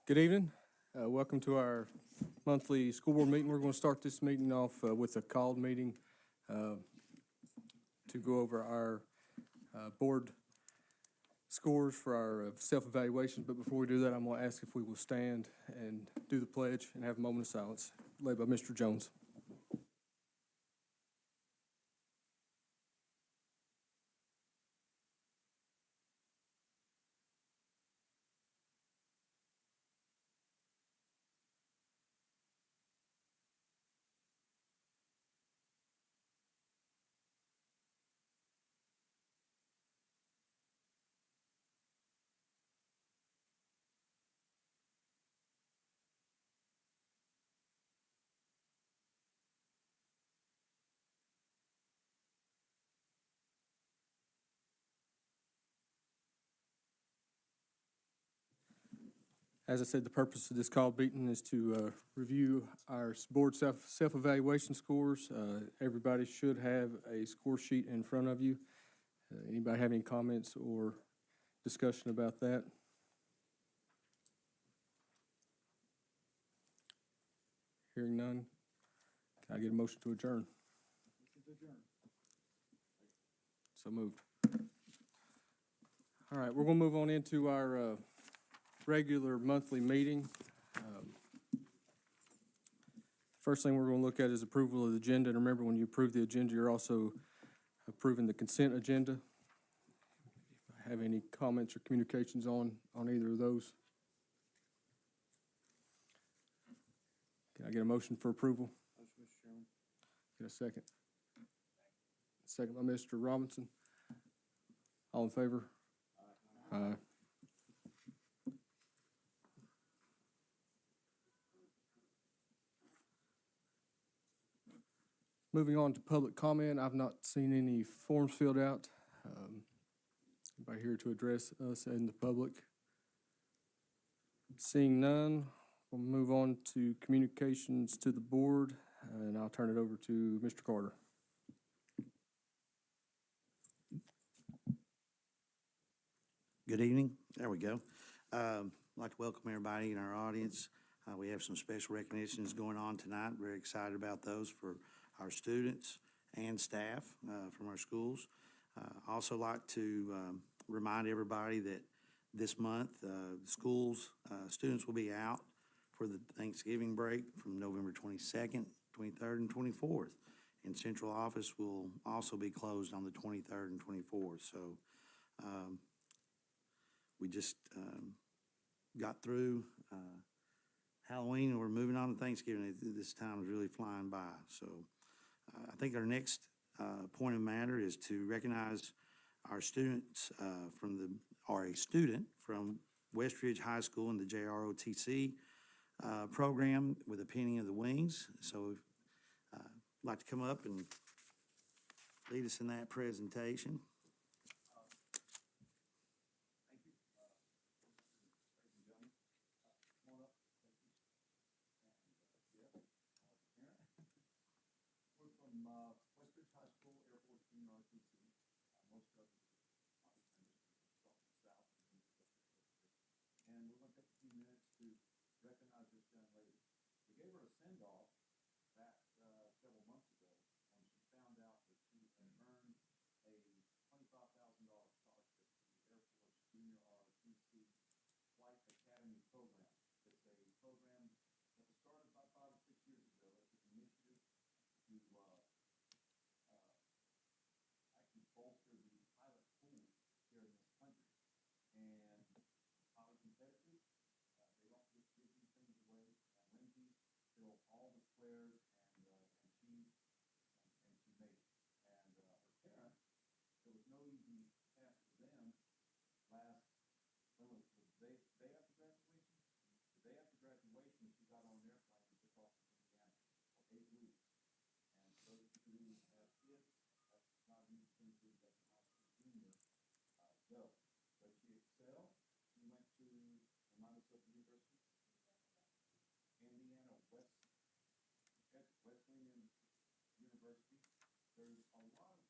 Good evening. Welcome to our monthly school board meeting. We're going to start this meeting off with a called meeting to go over our board scores for our self-evaluation. But before we do that, I'm going to ask if we will stand and do the pledge and have a moment of silence, led by Mr. Jones. As I said, the purpose of this call meeting is to review our board self-evaluation scores. Everybody should have a score sheet in front of you. Anybody have any comments or discussion about that? Hearing none, can I get a motion to adjourn? So moved. All right, we're going to move on into our regular monthly meeting. First thing we're going to look at is approval of the agenda. And remember, when you approve the agenda, you're also approving the consent agenda. Have any comments or communications on either of those? Can I get a motion for approval? Motion, Mr. Chairman. Get a second. Second by Mr. Robinson. All in favor? Aye. Moving on to public comment, I've not seen any forms filled out. Anybody here to address us and the public? Seeing none, we'll move on to communications to the board, and I'll turn it over to Mr. Carter. Good evening. There we go. I'd like to welcome everybody in our audience. We have some special recognitions going on tonight. Very excited about those for our students and staff from our schools. Also like to remind everybody that this month, schools, students will be out for the Thanksgiving break from November 22nd, 23rd, and 24th. And central office will also be closed on the 23rd and 24th. So we just got through Halloween and we're moving on to Thanksgiving. This time is really flying by. So I think our next point of matter is to recognize our students or a student from Westridge High School in the JROTC program with a painting of the wings. So I'd like to come up and lead us in that presentation. Westridge High School, Air Force Junior RTC. Most of it is South. And we're going to take a few minutes to recognize this young lady. We gave her a send-off back several months ago when she found out that she had earned a $25,000 scholarship to the Air Force Junior RTC Flight Academy program. It's a program that was started about 5 or 6 years ago. It's an initiative to actually bolster the pilot pool here in this country. And highly competitive. They don't just give these things away. And Lindsay filled all the squares, and she made it. And her parents, there was no easy task for them. The day after graduation? The day after graduation, she got on an airplane and took off to Indiana for 8 weeks. And those who have kids, that's not an easy thing to do as a high school junior go. But she excelled. She went to remind us of the university, Indiana Wesleyan University. There's a lot of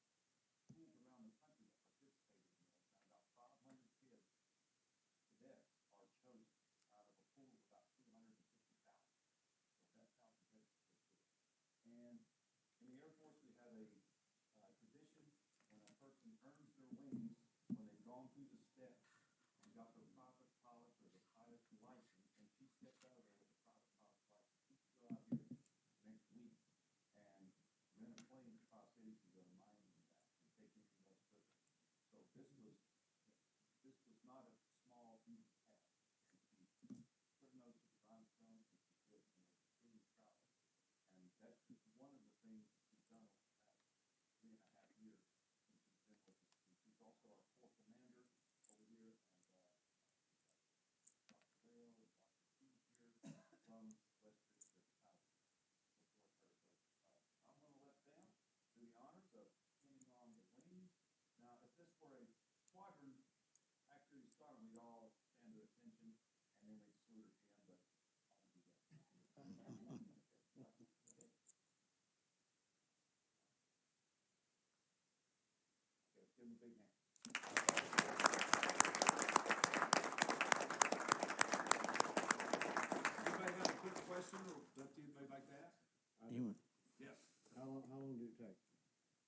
schools around the country that participated in this. And about 500 kids, cadets, are chosen out of a pool of earns their wings when they've gone through the steps and got their private pilot or their pilot's license, and she steps out of there with a private pilot's license. She could go out here next week and rent a plane to Tri-Cities and go to Miami and back and take anything else with her. So this was not a small, easy task. And she put her nose to the grindstone, and she did, and we're extremely proud of her. And that's just one of the things that she's done over the past 3.5 years since she's been with us. And she's also our corps commander over here, and Dr. Rail and Dr. Steve here from West District House support her. So I'm gonna let them do the honors of pinning on the wings. Now, if this were a squadron actually started, we'd all stand to attention, and then we'd salute at the end, but I won't do that. Okay, let's give them a big hand. Anybody got a quick question or that you'd like to ask? You, Yes. How long did it take?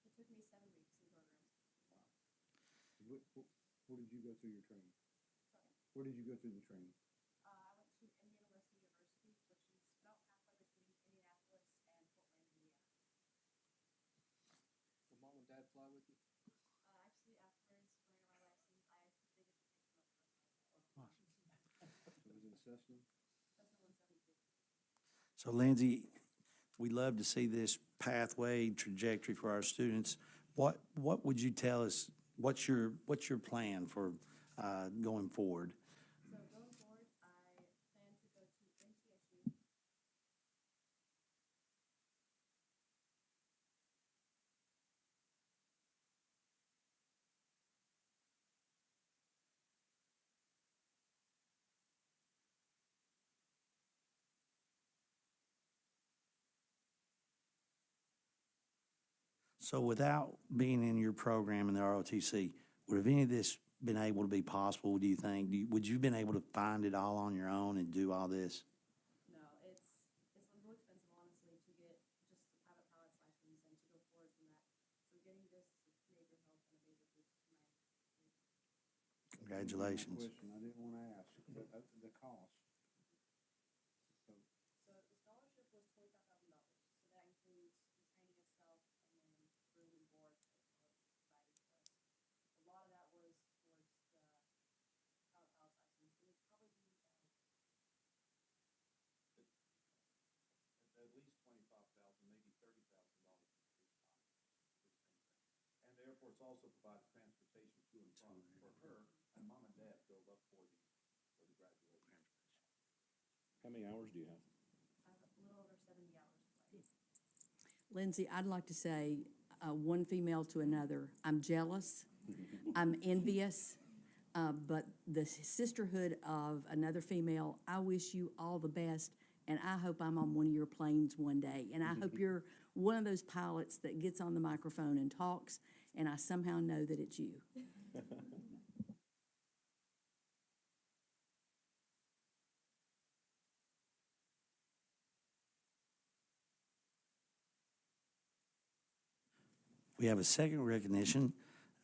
It took me 7 weeks in programs. Where did you go through your training? Sorry. Where did you go through the training? I went to Indiana Wesleyan University, which is about halfway between Indianapolis and Fort Wayne, Indiana. Will mom and dad fly with you? Actually, afterwards, when I got my license, they get to pick them up for us. It was in Cessna? That's the 172. so Lindsay, we love to see this pathway trajectory for our students. What would you tell us? What's your plan for going forward? So going forward, I plan to go to MTSU. So without being in your program in the ROTC, would have any of this been able to be possible, do you think? Would you have been able to find it all on your own and do all this? No, it's a little expensive, honestly, to get just the private pilot's license and to go forward from that. So getting this major help and a major boost to my Congratulations. Question I didn't want to ask, but the cost. So, So the scholarship was $25,000. So that includes the training itself and then room and board as well as provided to us. A lot of that was towards the pilot's license. It would probably be At least $25,000, maybe $30,000 is fine for the same thing. And the airport's also provided transportation to and from for her, and mom and dad drove up for the graduation. How many hours do you have? a little over 70 hours of play. Lindsay, I'd like to say, one female to another, I'm jealous, I'm envious, but the sisterhood of another female, I wish you all the best, and I hope I'm on one of your planes one day. And I hope you're one of those pilots that gets on the microphone and talks, and I somehow know that it's you. We have a second recognition.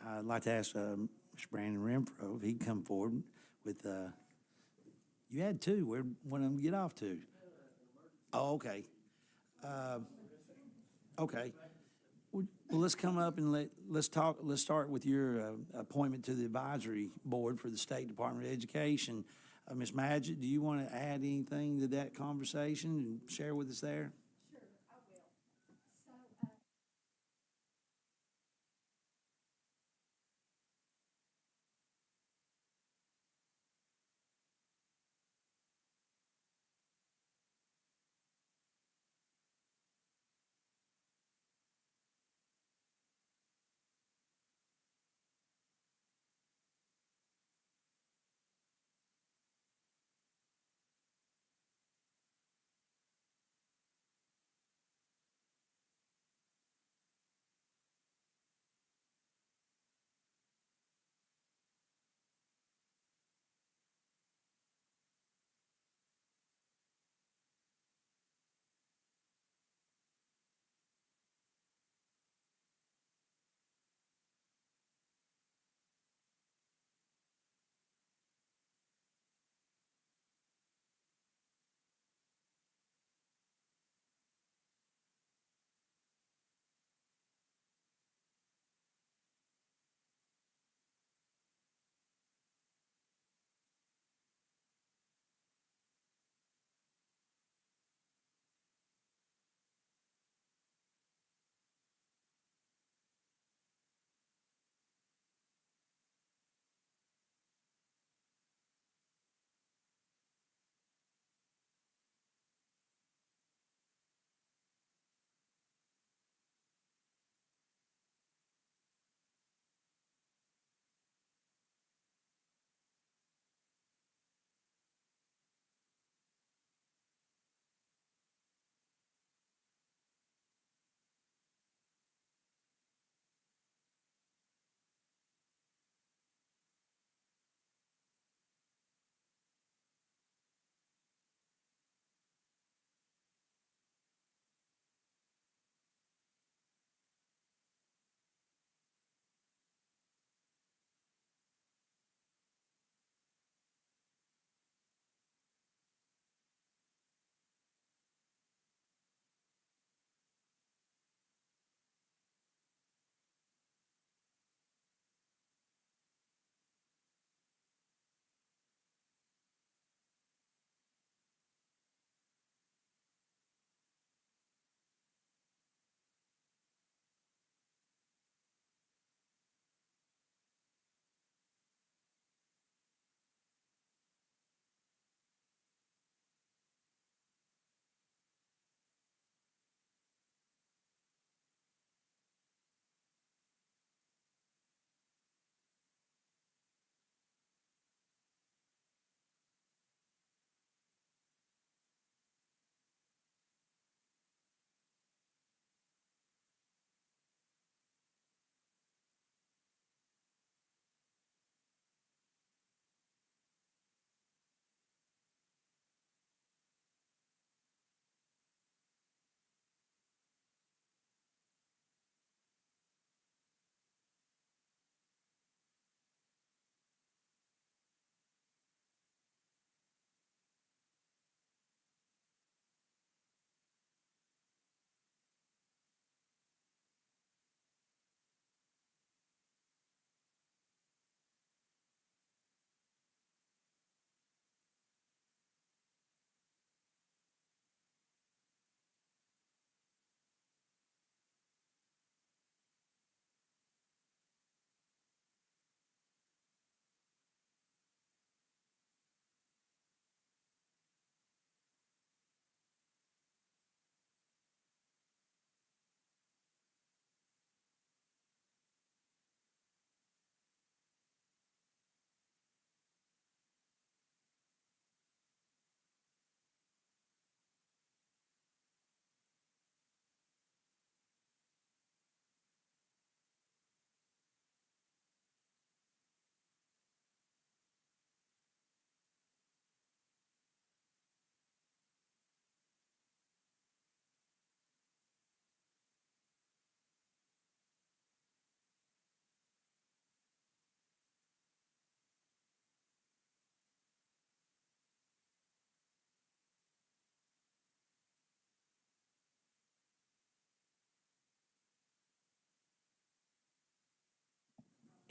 I'd like to ask Mr. Brandon Renfro if he'd come forward with, you had two, where one of them get off to? Oh, okay. Okay. Well, let's come up and let's start with your appointment to the advisory board for the State Department of Education. Ms. Madgett, do you want to add anything to that conversation and share with us there? Sure, I will. So,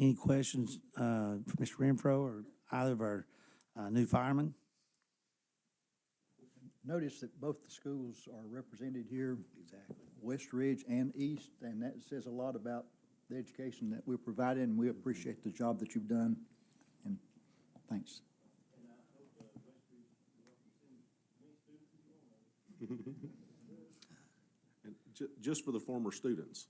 Any questions for Mr. Renfro or either of our new firemen? Notice that both the schools are represented here, Exactly. West Ridge and East, and that says a lot about the education that we're providing, and we appreciate the job that you've done, and thanks. And just for the former students,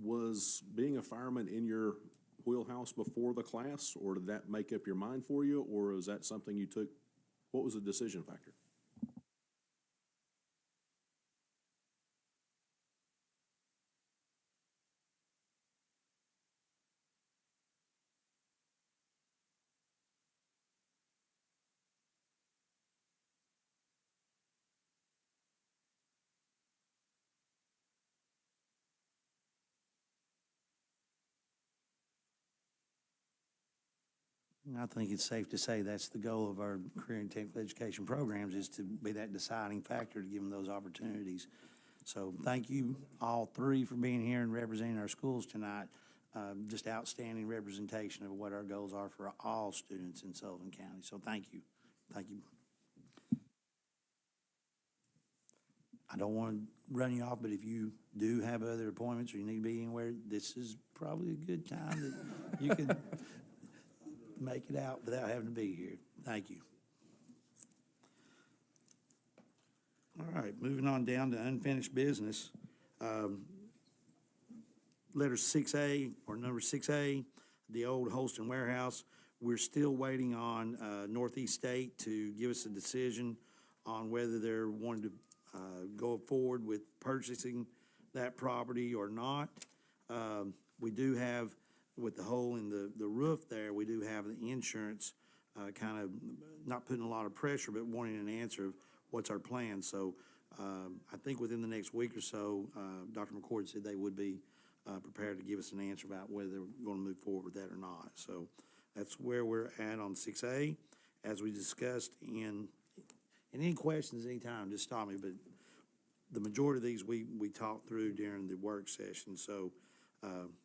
was being a fireman in your wheelhouse before the class, or did that make up your mind for you, or is that something you took, what was the decision factor? I think it's safe to say that's the goal of our career and technical education programs, is to be that deciding factor to give them those opportunities. So thank you all three for being here and representing our schools tonight. Just outstanding representation of what our goals are for all students in Sullivan County. So thank you. Thank you. I don't want to run you off, but if you do have other appointments or you need to be anywhere, this is probably a good time that you can make it out without having to be here. Thank you. All right, moving on down to unfinished business. Letter 6A, or number 6A, the old Holston warehouse. We're still waiting on Northeast State to give us a decision on whether they're wanting to go forward with purchasing that property or not. We do have, with the hole in the roof there, we do have the insurance kind of not putting a lot of pressure, but wanting an answer of what's our plan. So I think within the next week or so, Dr. McCord said they would be prepared to give us an answer about whether they're going to move forward with that or not. So that's where we're at on 6A. As we discussed and any questions anytime, just stop me. But the majority of these we talked through during the work session. So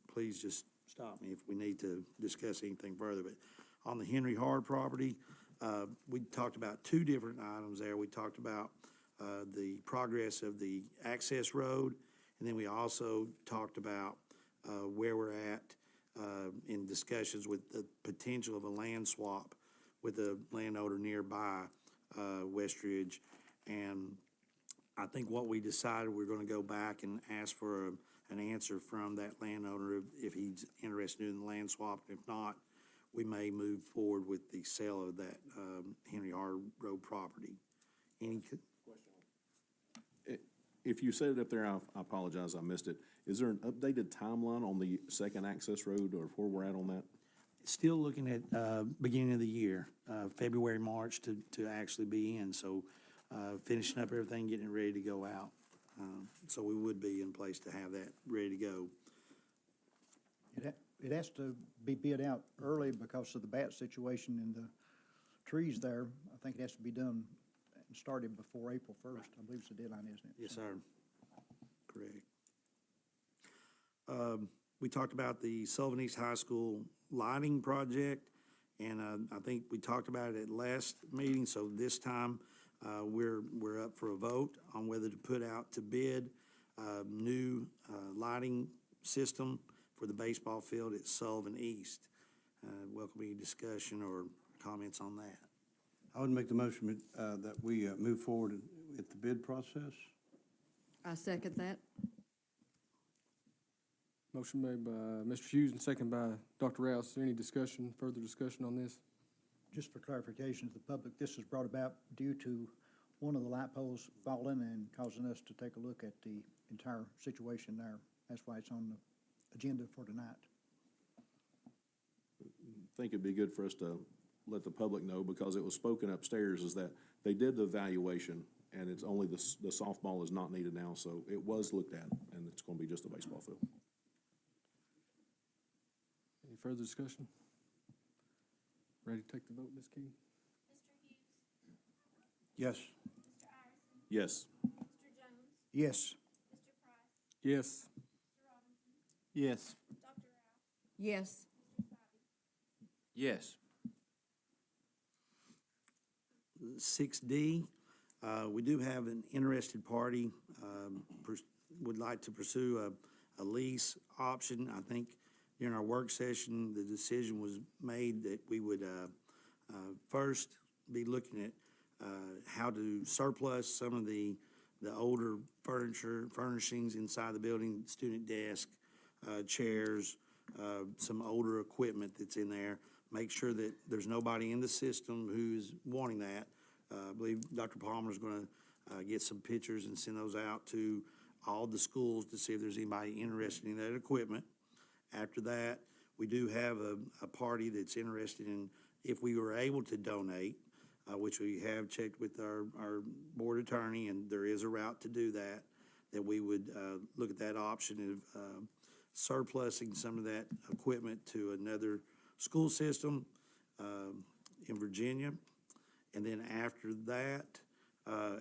please just stop me if we need to discuss anything further. But on the Henry Hard property, we talked about two different items there. We talked about the progress of the access road, and then we also talked about where we're at in discussions with the potential of a land swap with a landowner nearby Westridge. And I think what we decided, we're going to go back and ask for an answer from that landowner if he's interested in the land swap. If not, we may move forward with the sale of that Henry Hard Road property. Any If you said it up there, I apologize, I missed it. Is there an updated timeline on the second access road, or where we're at on that? Still looking at beginning of the year, February, March to actually be in. So finishing up everything, getting it ready to go out. So we would be in place to have that ready to go. it has to be bid out early because of the bat situation and the trees there. I think it has to be done and started before April 1st. I believe it's the deadline, isn't it? Yes, sir. Correct. We talked about the Sullivan East High School lighting project, and I think we talked about it at last meeting, so this time we're up for a vote on whether to put out to bid new lighting system for the baseball field at Sullivan East. Welcome any discussion or comments on that. I would make the motion that we move forward with the bid process. I second that. Motion made by Mr. Hughes and second by Dr. Rouse. Is there any discussion, further discussion on this? Just for clarification to the public, this was brought about due to one of the light poles falling and causing us to take a look at the entire situation there. That's why it's on the agenda for tonight. I think it'd be good for us to let the public know, because it was spoken upstairs, is that they did the evaluation, and it's only the softball is not needed now, so it was looked at, and it's going to be just a baseball field. Any further discussion? Ready to take the vote, Ms. King? Mr. Hughes, Yes. Mr. Iverson, Yes. Mr. Jones, Yes. Mr. Price, Yes. Mr. Robinson, Yes. Dr. Rouse, Yes. Mr. Sivers. Yes. 6D, we do have an interested party, would like to pursue a lease option. I think during our work session, the decision was made that we would first be looking at how to surplus some of the older furnishings inside the building, student desk, chairs, some older equipment that's in there. Make sure that there's nobody in the system who's wanting that. I believe Dr. Palmer's going to get some pictures and send those out to all the schools to see if there's anybody interested in that equipment. After that, we do have a party that's interested in, if we were able to donate, which we have checked with our board attorney, and there is a route to do that, that we would look at that option of surplusing some of that equipment to another school system in Virginia. And then after that,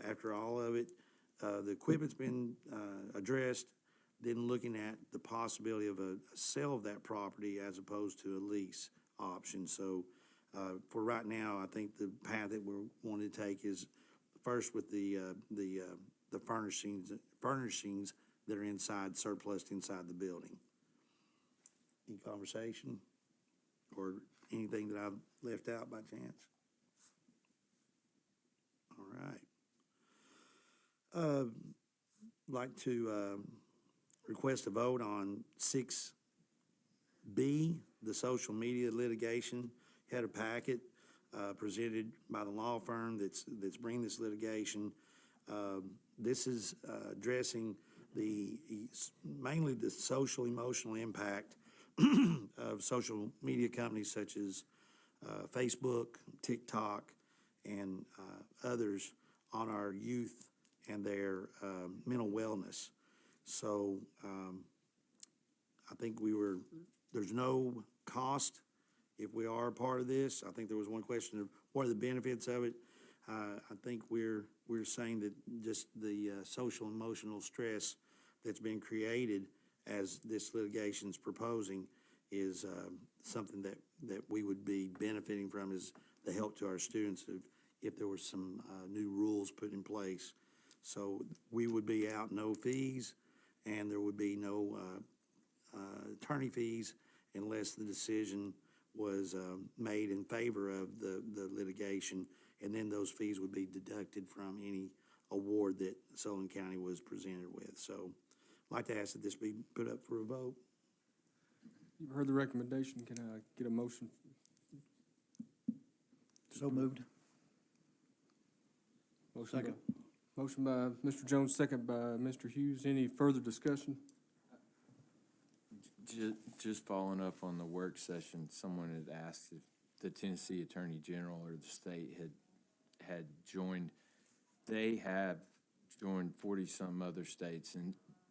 after all of it, the equipment's been addressed, then looking at the possibility of a sale of that property as opposed to a lease option. So for right now, I think the path that we're wanting to take is first with the furnishings that are inside, surplused inside the building. Any conversation or anything that I've left out by chance? All right. Like to request a vote on 6B, the social media litigation. Had a packet presented by the law firm that's bringing this litigation. This is addressing mainly the social emotional impact of social media companies such as Facebook, TikTok, and others on our youth and their mental wellness. So I think there's no cost if we are a part of this. I think there was one question of what are the benefits of it. I think we're saying that just the social emotional stress that's been created as this litigation is proposing is something that we would be benefiting from, is the help to our students if there were some new rules put in place. So we would be out no fees, and there would be no attorney fees unless the decision was made in favor of the litigation, and then those fees would be deducted from any award that Sullivan County was presented with. So I'd like to ask that this be put up for a vote. You've heard the recommendation. Can I get a motion? So moved. Motion by Mr. Jones, second by Mr. Hughes. Any further discussion? Just following up on the work session, someone had asked if the Tennessee Attorney General or the state had joined. They have joined 40-some other states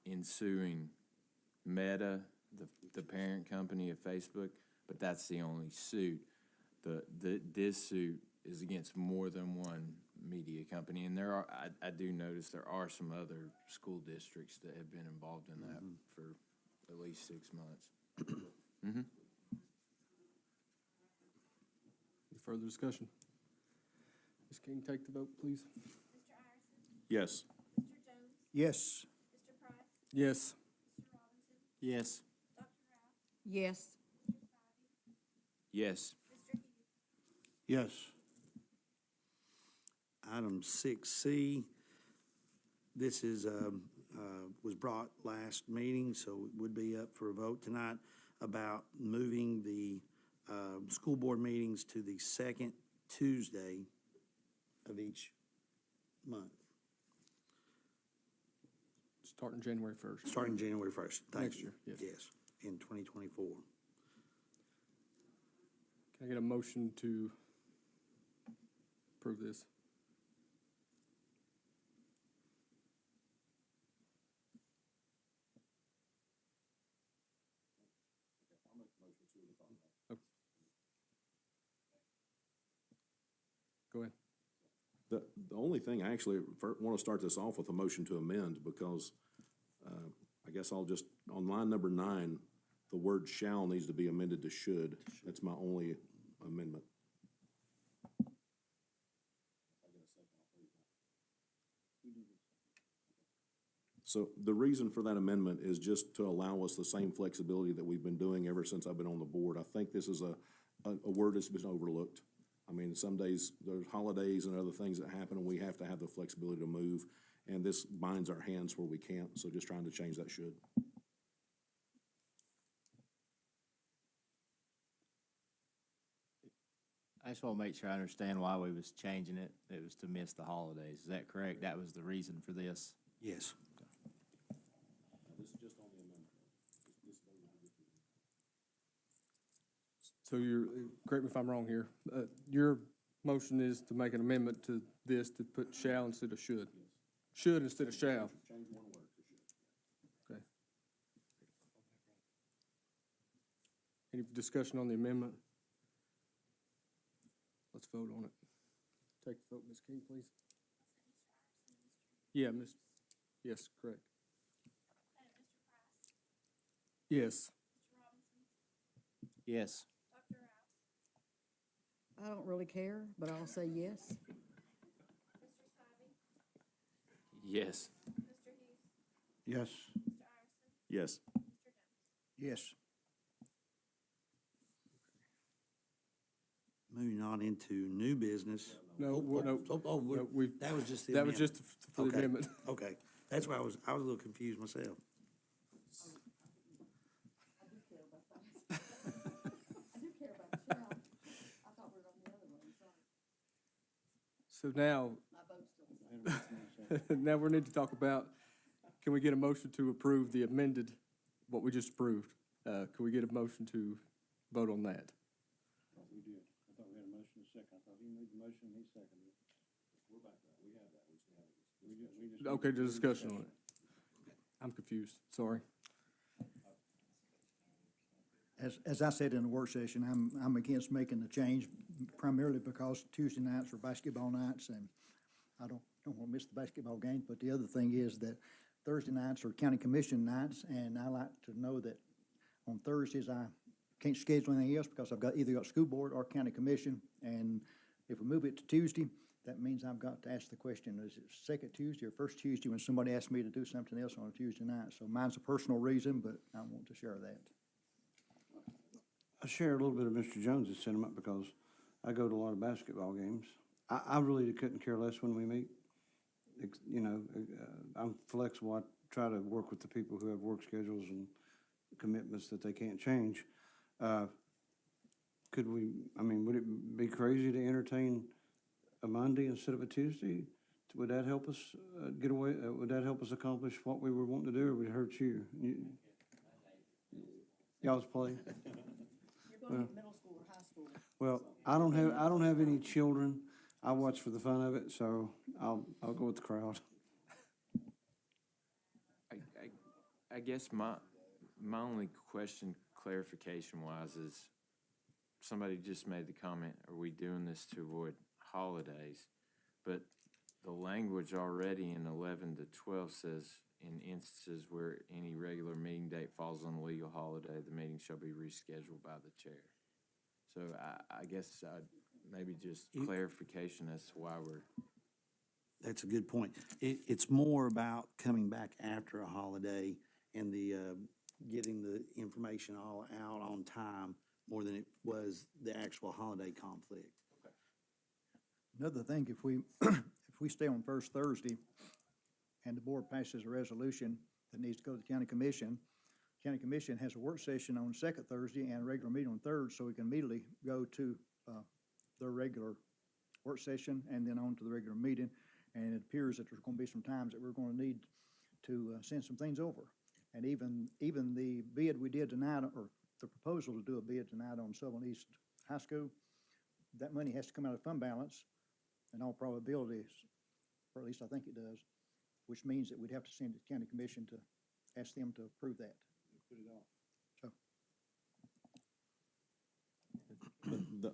in suing Meta, the parent company of Facebook, but that's the only suit. This suit is against more than one media company, and I do notice there are some other school districts that have been involved in that for at least 6 months. Any further discussion? Ms. King, take the vote, please. Mr. Iverson? Yes. Mr. Jones? Yes. Mr. Price? Yes. Mr. Robinson? Yes. Dr. Howe? Yes. Mr. Spivey? Yes. Mr. Hughes? Yes. Item 6C, this is, was brought last meeting, so it would be up for a vote tonight about moving the school board meetings to the second Tuesday of each month, Starting January 1st. starting January 1st. Thank Next you. year, yes. Yes, in 2024. Can I get a motion to approve this? Go ahead. The only thing, I actually want to start this off with a motion to amend, because I guess I'll just, on line number 9, the word shall needs to be amended to should. That's my only amendment. So the reason for that amendment is just to allow us the same flexibility that we've been doing ever since I've been on the board. I think this is a word that's been overlooked. I mean, some days there's holidays and other things that happen, and we have to have the flexibility to move, and this binds our hands where we can't, so just trying to change that should. I just want to make sure I understand why we was changing it. It was to miss the holidays. Is that correct? That was the reason for this? Yes. This is just on the amendment. So you're, correct me if I'm wrong here, your motion is to make an amendment to this to put shall instead of should? Should instead of shall? Change one word to should. Okay. Any discussion on the amendment? Let's vote on it. Take the vote, Ms. King, please. Yeah, Ms. Yes, correct. Yes. Yes. I don't really care, but I'll say yes. Yes. Yes. Yes. Yes. Moving on into new business. No, no, no, we, That was just the that was amendment. just for the Okay. amendment. Okay, that's why I was a little confused myself. I do care about that. I do care about shall. I thought we were on the other one, sorry. So now, My vote's still. now we need to talk about, can we get a motion to approve the amended, what we just approved? Can we get a motion to vote on that? We did. I thought we had a motion and a second. I thought he made the motion, he seconded it. We're back there. We have that. We just have it. We just. Okay, the discussion on it. I'm confused, sorry. As I said in the work session, I'm against making the change primarily because Tuesday nights are basketball nights, and I don't want to miss the basketball games. But the other thing is that Thursday nights are county commission nights, and I like to know that on Thursdays I can't schedule anything else because I've got either got school board or county commission. And if we move it to Tuesday, that means I've got to ask the question, is it second Tuesday or first Tuesday when somebody asks me to do something else on a Tuesday night? So mine's a personal reason, but I want to share that. I share a little bit of Mr. Jones's sentiment because I go to a lot of basketball games. I really couldn't care less when we meet. You know, I'm flexible. I try to work with the people who have work schedules and commitments that they can't change. Could we, I mean, would it be crazy to entertain a Monday instead of a Tuesday? Would that help us get away? Would that help us accomplish what we were wanting to do, or would it hurt you? Y'all's play? You're going to get middle school or high school. Well, I don't have any children. I watch for the fun of it, so I'll go with the crowd. I guess my only question, clarification-wise, is somebody just made the comment, are we doing this to avoid holidays? But the language already in 11 to 12 says, in instances where any regular meeting date falls on a legal holiday, the meeting shall be rescheduled by the chair. So I guess maybe just clarification as to why we're. That's a good point. It's more about coming back after a holiday and the, getting the information all out on time more than it was the actual holiday conflict. Another thing, if we, if we stay on first Thursday and the board passes a resolution that needs to go to the county commission has a work session on second Thursday and a regular meeting on third, so we can immediately go to their regular work session and then on to the regular meeting. And it appears that there's going to be some times that we're going to need to send some things over. And even the bid we did tonight, or the proposal to do a bid tonight on Sullivan East High School, that money has to come out of fund balance in all probabilities, or at least I think it does, which means that we'd have to send it to the county commission to ask them to approve that. Put it off. So,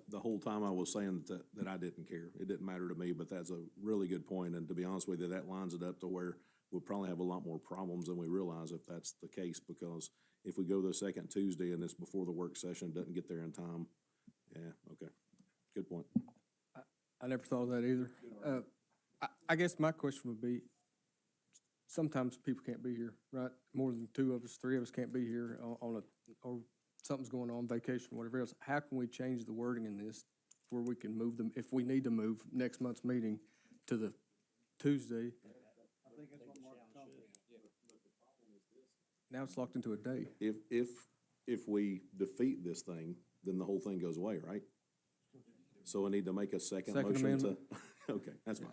The whole time I was saying that I didn't care. It didn't matter to me, but that's a really good point. And to be honest with you, that lines it up to where we'll probably have a lot more problems than we realize if that's the case, because if we go the second Tuesday and it's before the work session, doesn't get there in time, Yeah, okay. Good point. I never thought of that either. I guess my question would be, sometimes people can't be here, right? More than two of us, three of us can't be here on a, or something's going on, vacation, whatever else. How can we change the wording in this where we can move them, if we need to move next month's meeting to the Tuesday? Now it's locked into a day. If we defeat this thing, then the whole thing goes away, right? So I need to make a second Second motion to, amendment. okay, that's fine.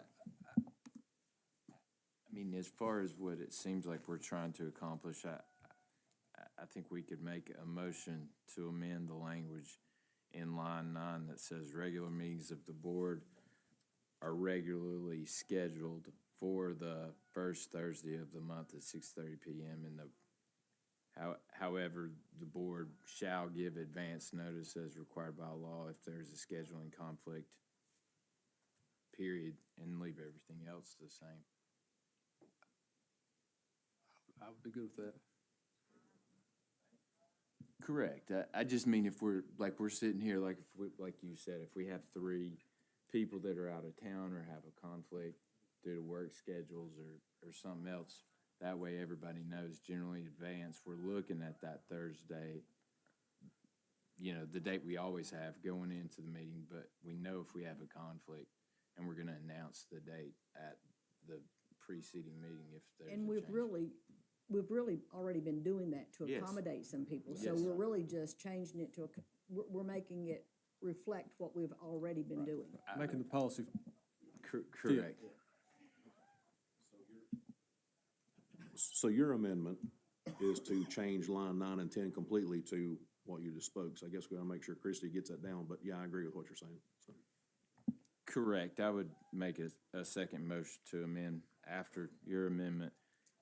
I mean, as far as what it seems like we're trying to accomplish, I think we could make a motion to amend the language in line 9 that says regular meetings of the board are regularly scheduled for the first Thursday of the month at 6:30 PM. However, the board shall give advance notice as required by law if there's a scheduling conflict, period, and leave everything else the same. I would be good with that. Correct. I just mean if we're sitting here, like if we, like you said, if we have 3 people that are out of town or have a conflict due to work schedules or something else, that way everybody knows generally in advance. We're looking at that Thursday, you know, the date we always have going into the meeting, but we know if we have a conflict, and we're gonna announce the date at the preceding meeting if there's a And we've change. really already been doing that to Yes. accommodate some people. So Yes. we're really just changing it to, we're making it reflect what we've already been doing. Making the policy, Correct. So your amendment is to change line 9 and 10 completely to what you just spoke. So I guess we gotta make sure Christie gets that down, but yeah, I agree with what you're saying, so. Correct. I would make a second motion to amend after your amendment.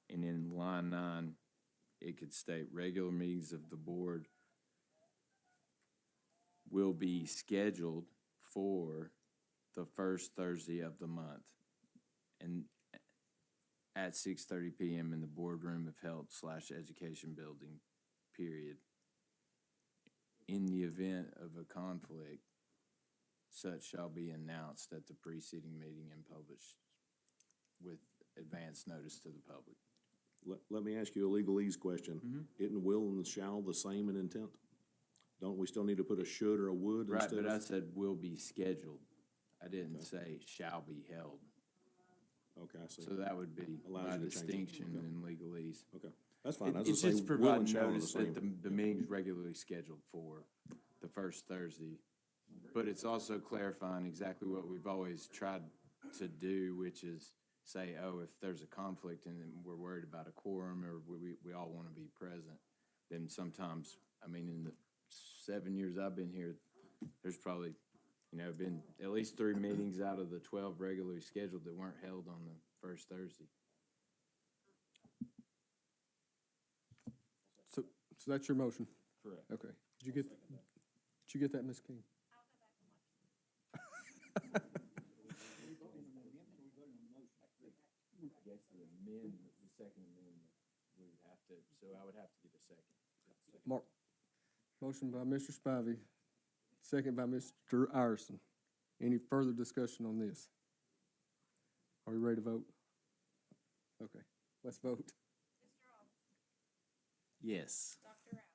And in line 9, it could state regular meetings of the board will be scheduled for the first Thursday of the month. And at 6:30 PM in the boardroom of health/education building, period. In the event of a conflict, such shall be announced at the preceding meeting and published with advance notice to the public. Let me ask you a legalese question. Isn't will and shall the same in intent? Don't we still need to put a should or a would Right, instead but I of? said will be scheduled. I didn't say shall be held. Okay, I see. So that would be Allows my you to change it. distinction Okay. in legalese. Okay, that's fine. I was It's gonna just say will providing and shall are the notice that same. the meeting's regularly scheduled for the first Thursday. But it's also clarifying exactly what we've always tried to do, which is say, oh, if there's a conflict and then we're worried about a quorum or we all want to be present, then sometimes, I mean, in the 7 years I've been here, there's probably, you know, been at least 3 meetings out of the 12 regularly scheduled that weren't held on the first Thursday. so that's your motion? Correct. Okay. Did you get that, Ms. King? I guess the second amendment, we would have to, so I would have to get a second. Mark, motion by Mr. Spivey, second by Mr. Iverson. Any further discussion on this? Are we ready to vote? Okay, let's vote. Mr. Robinson, Yes. Dr. Ralph,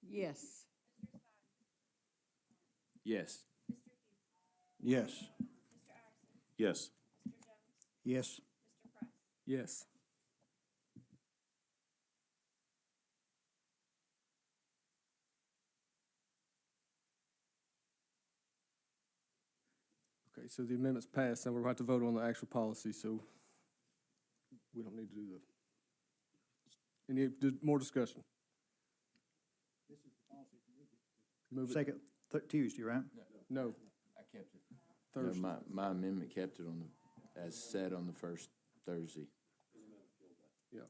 Yes. Mr. Spivey, Yes. Mr. Hughes, Yes. Mr. Iverson, Yes. Mr. Jones, Yes. Mr. Price. Yes. Okay, so the amendment's passed, and we're about to vote on the actual policy, so we don't need to do more discussion? Move it, Second, Tuesday, right? no, I kept it. No, Thursday. my amendment kept it on the, as said on the first Thursday. Yeah.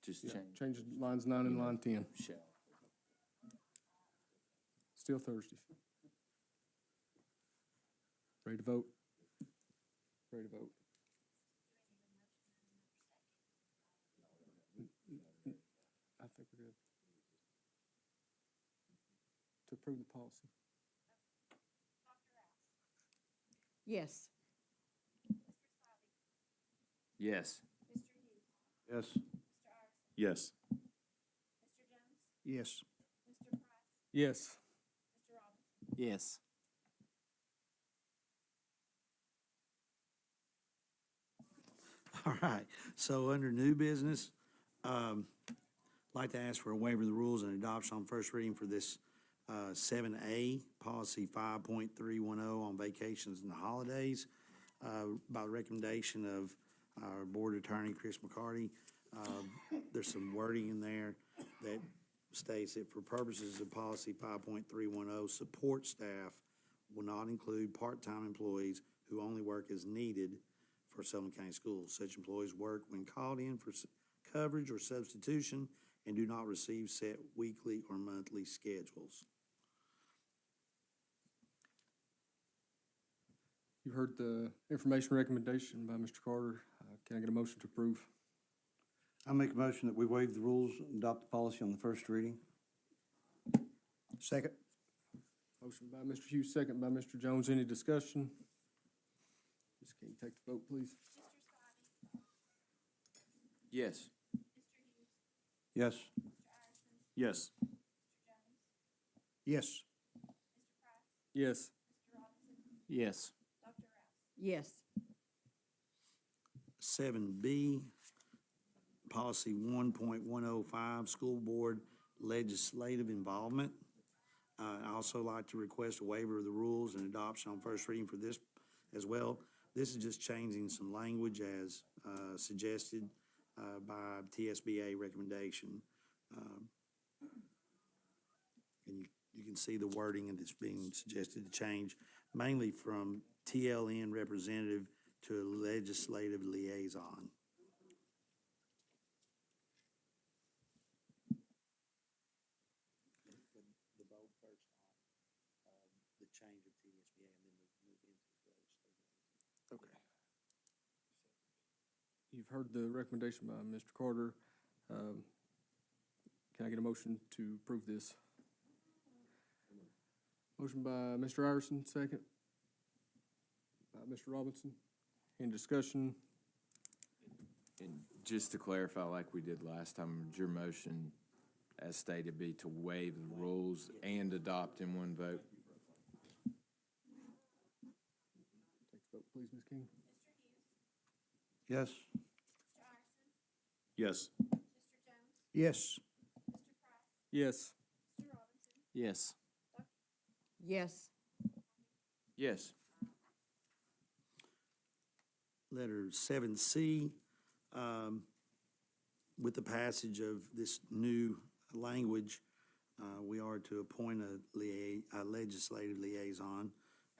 Just Yeah, change. change lines 9 and line 10, Shall. still Thursdays. Ready to vote? Ready to vote? I think we're good. approve the policy. Yes. Yes. Yes. Yes. Yes. Yes. Yes. All right, so under new business, I'd like to ask for a waiver of the rules and adoption on first reading for this 7A, policy 5.310 on vacations and holidays, by recommendation of our board attorney, Chris McCarty. There's some wording in there that states that for purposes of policy 5.310, support staff will not include part-time employees who only work as needed for Sullivan County Schools. Such employees work when called in for coverage or substitution and do not receive set weekly or monthly schedules. You heard the information recommendation by Mr. Carter. Can I get a motion to approve? I make a motion that we waive the rules and adopt the policy on the first reading. Second. Motion by Mr. Hughes, second by Mr. Jones. Any discussion? Ms. King, take the vote, please. Yes. Yes. Yes. Yes. Yes. Yes. Yes. 7B, policy 1.105, school board legislative involvement. I also like to request a waiver of the rules and adoption on first reading for this as well. This is just changing some language as suggested by TSBA recommendation. And you can see the wording that's being suggested to change, mainly from TLN representative to a legislative liaison. The vote first on the change of TSBA, and then we move into legislative. Okay. You've heard the recommendation by Mr. Carter. Can I get a motion to approve this? Motion by Mr. Iverson, second. By Mr. Robinson. Any discussion? And just to clarify, like we did last time, would your motion, as stated, be to waive the rules and adopt in one vote? Take the vote, please, Ms. King. Yes. Yes. Yes. Yes. Yes. Yes. Yes. Letter 7C, with the passage of this new language, we are to appoint a legislative liaison.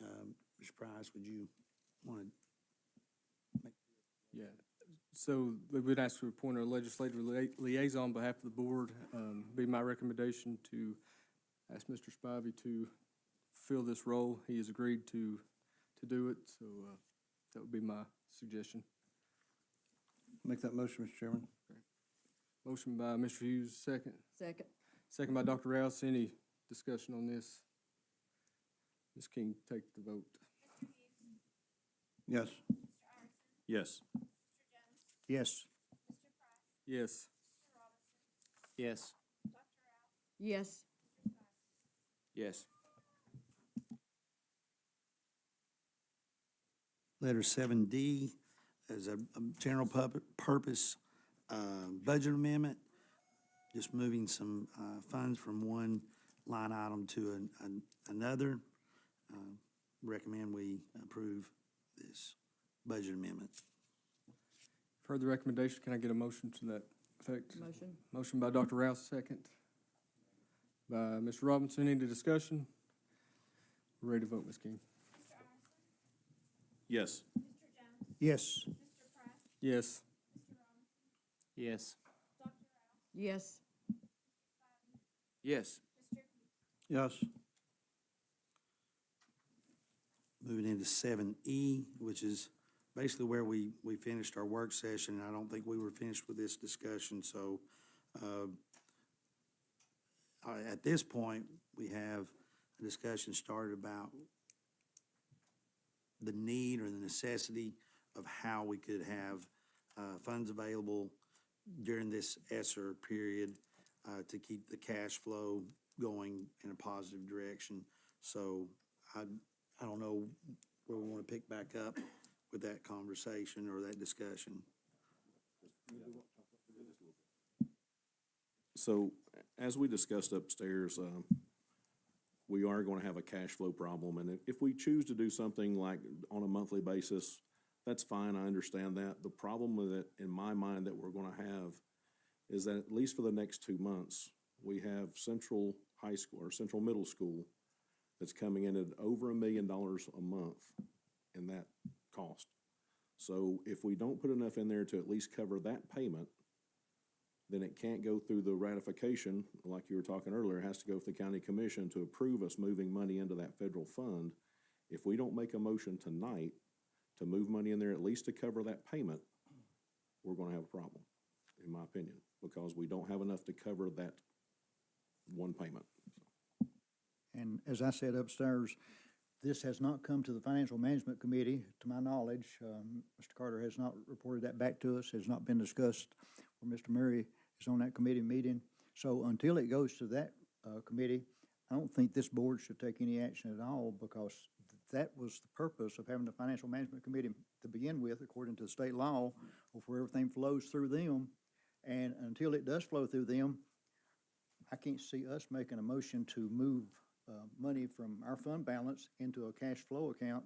Mr. Price, would you want to make? Yeah. So we would ask to appoint a legislative liaison on behalf of the board. Be my recommendation to ask Mr. Spivey to fill this role. He has agreed to do it, so that would be my suggestion. Make that motion, Mr. Chairman. Motion by Mr. Hughes, second. Second. Second by Dr. Rouse. Any discussion on this? Ms. King, take the vote. Yes. Yes. Yes. Yes. Yes. Yes. Yes. Letter 7D is a general purpose budget amendment, just moving some funds from one line item to another. Recommend we approve this budget amendment. For the recommendation, can I get a motion to that effect? Motion. Motion by Dr. Rouse, second. By Mr. Robinson, any discussion? Ready to vote, Ms. King. Yes. Yes. Yes. Yes. Yes. Yes. Yes. Moving into 7E, which is basically where we finished our work session. I don't think we were finished with this discussion, so at this point, we have a discussion started about the need or the necessity of how we could have funds available during this ESSER period to keep the cash flow going in a positive direction. So I don't know where we want to pick back up with that conversation or that discussion. So, as we discussed upstairs, we are going to have a cash flow problem, and if we choose to do something like on a monthly basis, that's fine, I understand that. The problem with it, in my mind, that we're going to have is that at least for the next 2 months, we have Central High School or Central Middle School that's coming in at over $1 million a month in that cost. So if we don't put enough in there to at least cover that payment, then it can't go through the ratification, like you were talking earlier. It has to go to the county commission to approve us moving money into that federal fund. If we don't make a motion tonight to move money in there at least to cover that payment, we're going to have a problem, in my opinion, because we don't have enough to cover that one payment. And as I said upstairs, this has not come to the Financial Management Committee, to my knowledge. Mr. Carter has not reported that back to us, has not been discussed, or Mr. Murray is on that committee meeting. So until it goes to that committee, I don't think this board should take any action at all, because that was the purpose of having the Financial Management Committee to begin with, according to the state law, where everything flows through them. And until it does flow through them, I can't see us making a motion to move money from our fund balance into a cash flow account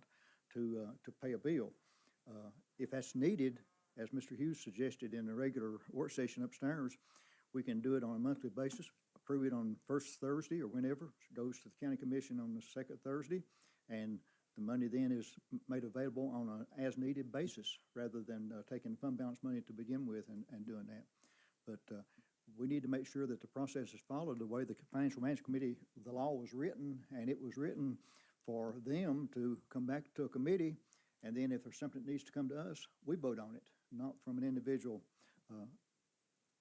to pay a bill. If that's needed, as Mr. Hughes suggested in the regular work session upstairs, we can do it on a monthly basis, approve it on first Thursday or whenever, it goes to the county commission on the second Thursday, and the money then is made available on an as-needed basis rather than taking fund balance money to begin with and doing that. But we need to make sure that the process is followed the way the Financial Management Committee, the law was written, and it was written for them to come back to a committee, and then if there's something that needs to come to us, we vote on it, not from an individual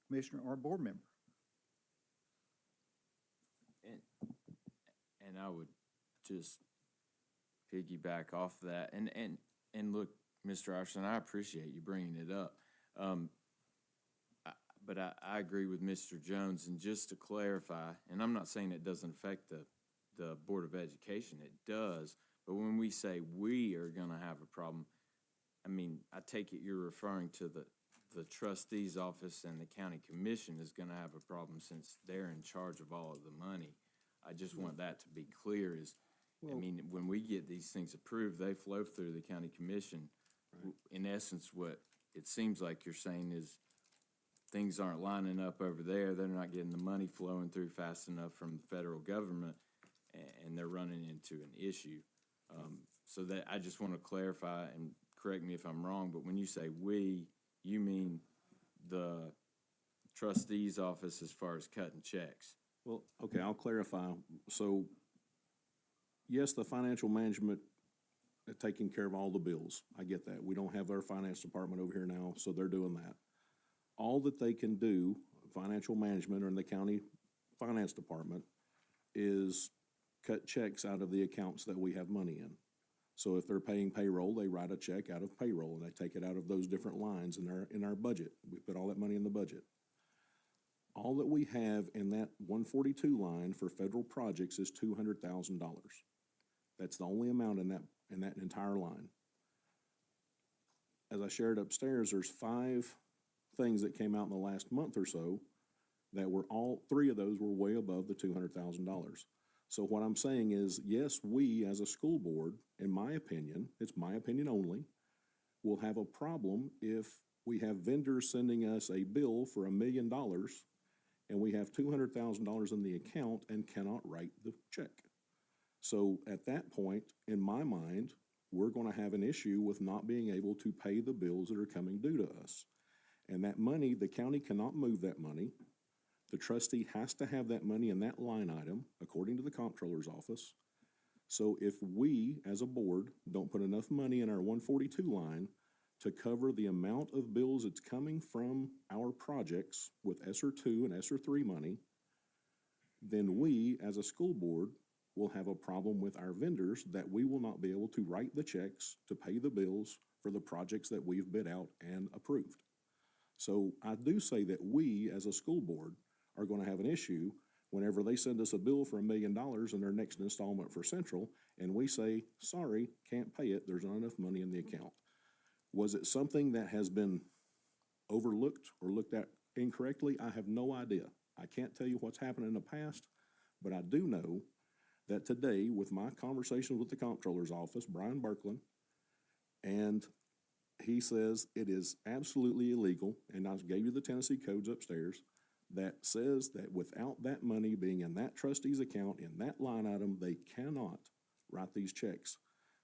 commissioner or board member. And I would just piggyback off that. And look, Mr. Iverson, I appreciate you bringing it up. But I agree with Mr. Jones, and just to clarify, and I'm not saying it doesn't affect the Board of Education, it does, but when we say we are gonna have a problem, I mean, I take it you're referring to the trustee's office and the county commission is gonna have a problem since they're in charge of all of the money. I just want that to be clear I mean, when we get these things approved, they flow through the county commission. Right. In essence, what it seems like you're saying is things aren't lining up over there. They're not getting the money flowing through fast enough from the federal government, and they're running into an issue. So that I just want to clarify, and correct me if I'm wrong, but when you say we, you mean the trustee's office as far as cutting checks? Well, okay, I'll clarify. So, yes, the financial management taking care of all the bills. I get that. We don't have our finance department over here now, so they're doing that. All that they can do, financial management or in the county finance department, is cut checks out of the accounts that we have money in. So if they're paying payroll, they write a check out of payroll, and they take it out of those different lines in our budget. We put all that money in the budget. All that we have in that 142 line for federal projects is $200,000. That's the only amount in that entire line. As I shared upstairs, there's 5 things that came out in the last month or so that were all 3 of those were way above the $200,000. So what I'm saying is, yes, we as a school board, in my opinion, it's my opinion only, will have a problem if we have vendors sending us a bill for $1 million and we have $200,000 in the account and cannot write the check. So at that point, in my mind, we're going to have an issue with not being able to pay the bills that are coming due to us. And that money, the county cannot move that money. The trustee has to have that money in that line item, according to the comptroller's office. So if we, as a board, don't put enough money in our 142 line to cover the amount of bills that's coming from our projects with ESSER 2 and ESSER 3 money, then we, as a school board, will have a problem with our vendors that we will not be able to write the checks to pay the bills for the projects that we've bid out and approved. So I do say that we, as a school board, are going to have an issue whenever they send us a bill for $1 million in their next installment for Central, and we say, sorry, can't pay it, there's not enough money in the account. Was it something that has been overlooked or looked at incorrectly? I have no idea. I can't tell you what's happened in the past, but I do know that today, with my conversations with the comptroller's office, Brian Berkland, and he says it is absolutely illegal, and I gave you the Tennessee codes upstairs, that says that without that money being in that trustee's account, in that line item, they cannot write these checks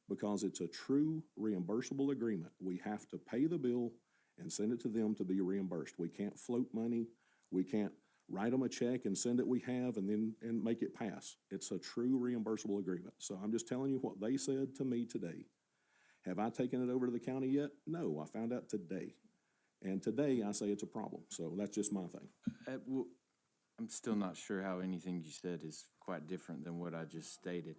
because it's a true reimbursable agreement. We have to pay the bill and send it to them to be reimbursed. We can't float money. We can't write them a check and send it we have and make it pass. It's a true reimbursable agreement. So I'm just telling you what they said to me today. Have I taken it over to the county yet? No, I found out today. And today I say it's a problem. So that's just my thing. Well, I'm still not sure how anything you said is quite different than what I just stated.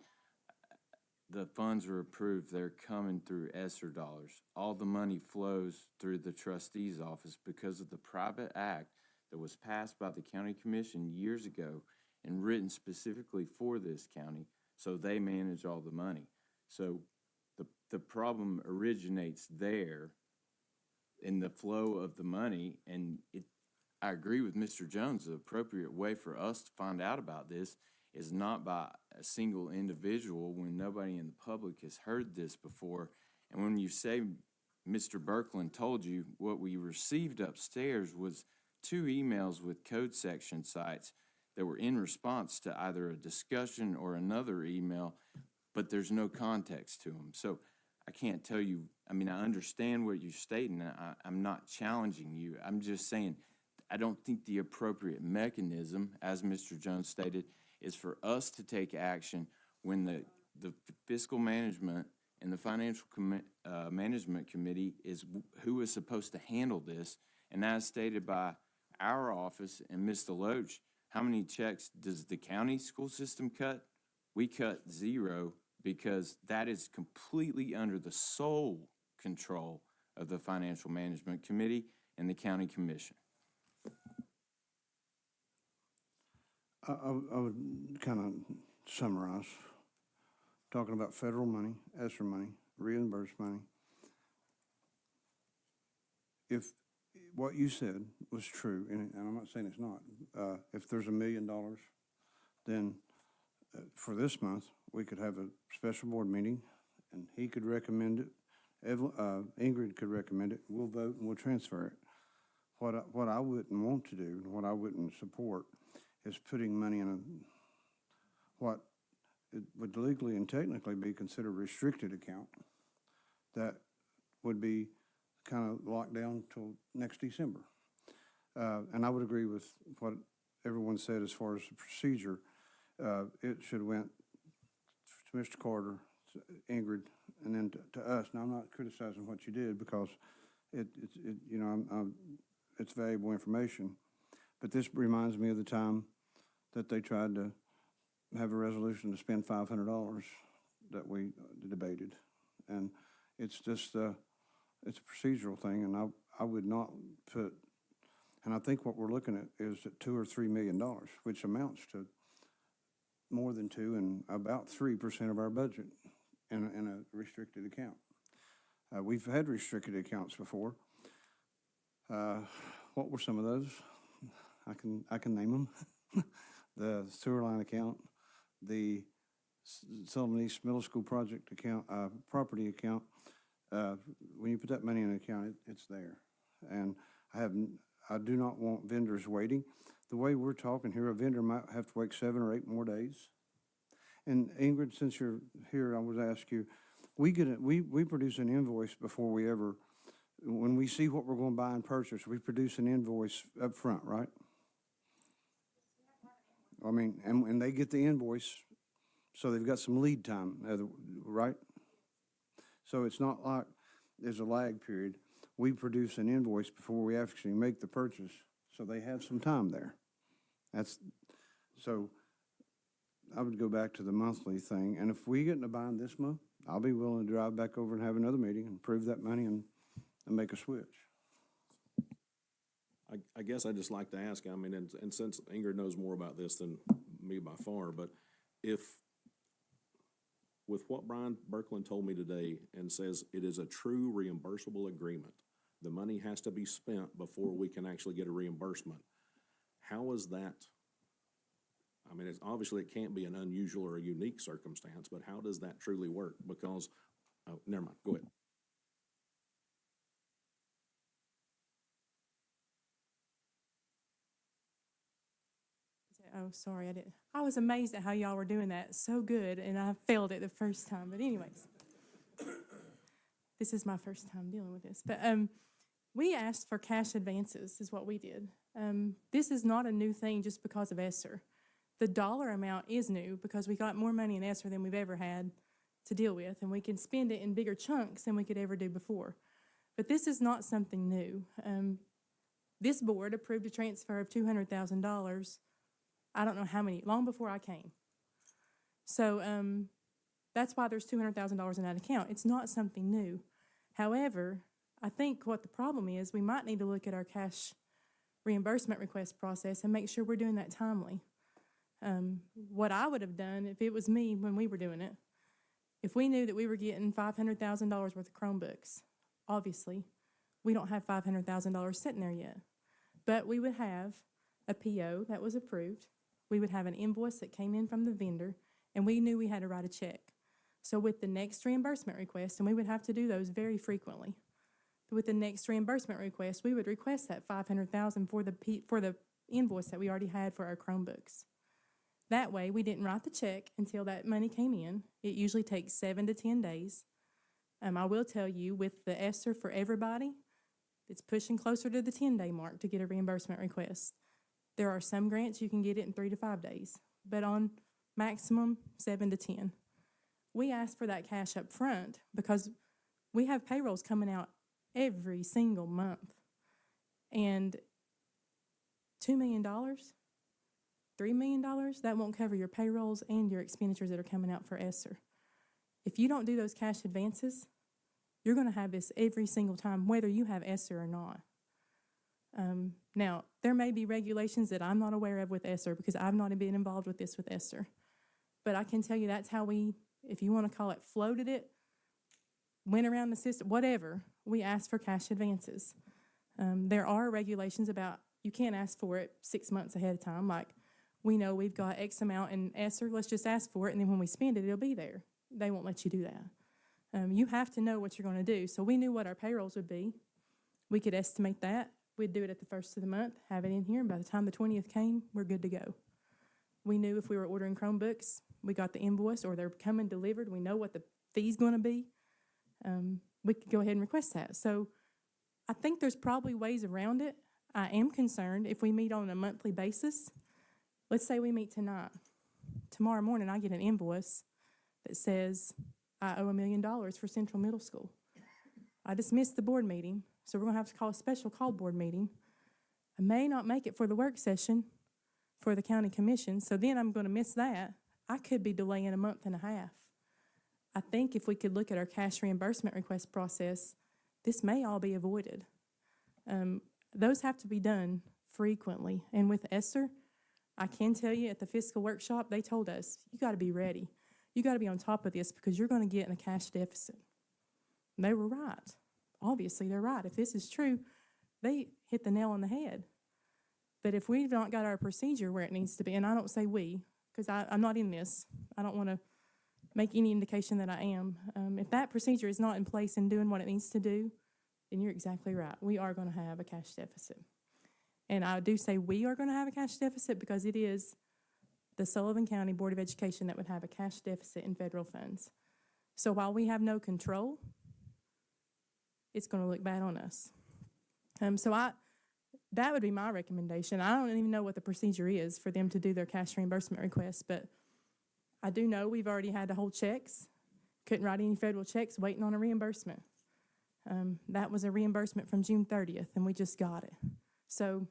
The funds are approved, they're coming through ESSER dollars. All the money flows through the trustee's office because of the private act that was passed by the county commission years ago and written specifically for this county, so they manage all the money. So the problem originates there in the flow of the money, and I agree with Mr. Jones, the appropriate way for us to find out about this is not by a single individual when nobody in the public has heard this before. And when you say Mr. Berkland told you, what we received upstairs was 2 emails with code section sites that were in response to either a discussion or another email, but there's no context to them. So I can't tell you, I mean, I understand what you're stating. I'm not challenging you. I'm just saying, I don't think the appropriate mechanism, as Mr. Jones stated, is for us to take action when the fiscal management and the financial management committee is who is supposed to handle this. And as stated by our office and Ms. Deloach, how many checks does the county school system cut? We cut 0 because that is completely under the sole control of the financial management committee and the county commission. I would kind of summarize, talking about federal money, ESSER money, reimbursed money. If what you said was true, and I'm not saying it's not, if there's $1 million, then for this month, we could have a special board meeting, and he could recommend it. Ingrid could recommend it. We'll vote and we'll transfer it. What I wouldn't want to do, and what I wouldn't support, is putting money in what it would legally and technically be considered a restricted account that would be kind of locked down till next December. And I would agree with what everyone said as far as the procedure. It should have went to Mr. Carter, to Ingrid, and then to us. Now, I'm not criticizing what you did because it's valuable information. But this reminds me of the time that they tried to have a resolution to spend $500 that we debated. And it's just, it's a procedural thing, and I would not put, and I think what we're looking at is at $2 or $3 million, which amounts to more than 2 and about 3% of our budget in a restricted account. We've had restricted accounts before. What were some of those? I can name them. The sewer line account, the Sullivan East Middle School project account, property account. When you put that money in an account, it's there. And I do not want vendors waiting. The way we're talking here, a vendor might have to wait 7 or 8 more days. And Ingrid, since you're here, I would ask you, we produce an invoice before we ever, when we see what we're going to buy and purchase, we produce an invoice up front, right? I mean, and they get the invoice, so they've got some lead time, right? So it's not like there's a lag period. We produce an invoice before we actually make the purchase, so they have some time there. I would go back to the monthly thing, and if we get in a bind this month, I'll be willing to drive back over and have another meeting and approve that money and make a switch. I guess I'd just like to ask, I mean, and since Ingrid knows more about this than me by far, but if, with what Brian Birkeland told me today and says it is a true reimbursable agreement, the money has to be spent before we can actually get a reimbursement. How is that? I mean, it's obviously it can't be an unusual or a unique circumstance, but how does that truly work? Because, oh, never mind, go ahead. Oh, sorry, I didn't. I was amazed at how y'all were doing that so good, and I failed it the first time. But anyways, this is my first time dealing with this. But we asked for cash advances is what we did. This is not a new thing just because of ESSER. The dollar amount is new because we got more money in ESSER than we've ever had to deal with, and we can spend it in bigger chunks than we could ever do before. But this is not something new. This board approved a transfer of $200,000. I don't know how many, long before I came. So that's why there's $200,000 in that account. It's not something new. However, I think what the problem is, we might need to look at our cash reimbursement request process and make sure we're doing that timely. What I would have done if it was me when we were doing it, if we knew that we were getting $500,000 worth of Chromebooks, obviously, we don't have $500,000 sitting there yet. But we would have a PO that was approved. We would have an invoice that came in from the vendor, and we knew we had to write a check. So with the next reimbursement request, and we would have to do those very frequently, with the next reimbursement request, we would request that $500,000 for the invoice that we already had for our Chromebooks. That way, we didn't write the check until that money came in. It usually takes 7 to 10 days. I will tell you, with the ESSER for everybody, it's pushing closer to the 10-day mark to get a reimbursement request. There are some grants you can get it in 3 to 5 days, but on maximum 7 to 10. We ask for that cash up front because we have payrolls coming out every single month. And $2 million, $3 million, that won't cover your payrolls and your expenditures that are coming out for ESSER. If you don't do those cash advances, you're going to have this every single time, whether you have ESSER or not. Now, there may be regulations that I'm not aware of with ESSER because I've not been involved with this with ESSER. But I can tell you that's how we, if you want to call it, floated it, went around the system, whatever, we asked for cash advances. There are regulations about you can't ask for it 6 months ahead of time. Like, we know we've got X amount in ESSER, let's just ask for it, and then when we spend it, it'll be there. They won't let you do that. You have to know what you're going to do. So we knew what our payrolls would be. We could estimate that. We'd do it at the first of the month, have it in here, and by the time the 20th came, we're good to go. We knew if we were ordering Chromebooks, we got the invoice, or they're coming delivered, we know what the fee's going to be. We could go ahead and request that. So I think there's probably ways around it. I am concerned if we meet on a monthly basis. Let's say we meet tonight. Tomorrow morning, I get an invoice that says I owe $1 million for Central Middle School. I dismissed the board meeting, so we're going to have to call a special call board meeting. I may not make it for the work session for the county commission, so then I'm going to miss that. I could be delaying a month and a half. I think if we could look at our cash reimbursement request process, this may all be avoided. Those have to be done frequently. And with ESSER, I can tell you at the fiscal workshop, they told us, you got to be ready. You got to be on top of this because you're going to get in a cash deficit. And they were right. Obviously, they're right. If this is true, they hit the nail on the head. But if we've not got our procedure where it needs to be, and I don't say we, because I'm not in this. I don't want to make any indication that I am. If that procedure is not in place and doing what it needs to do, then you're exactly right. We are going to have a cash deficit. And I do say we are going to have a cash deficit because it is the Sullivan County Board of Education that would have a cash deficit in federal funds. So while we have no control, it's going to look bad on us. That would be my recommendation. I don't even know what the procedure is for them to do their cash reimbursement request, but I do know we've already had to hold checks, couldn't write any federal checks, waiting on a reimbursement. That was a reimbursement from June 30th, and we just got it. So,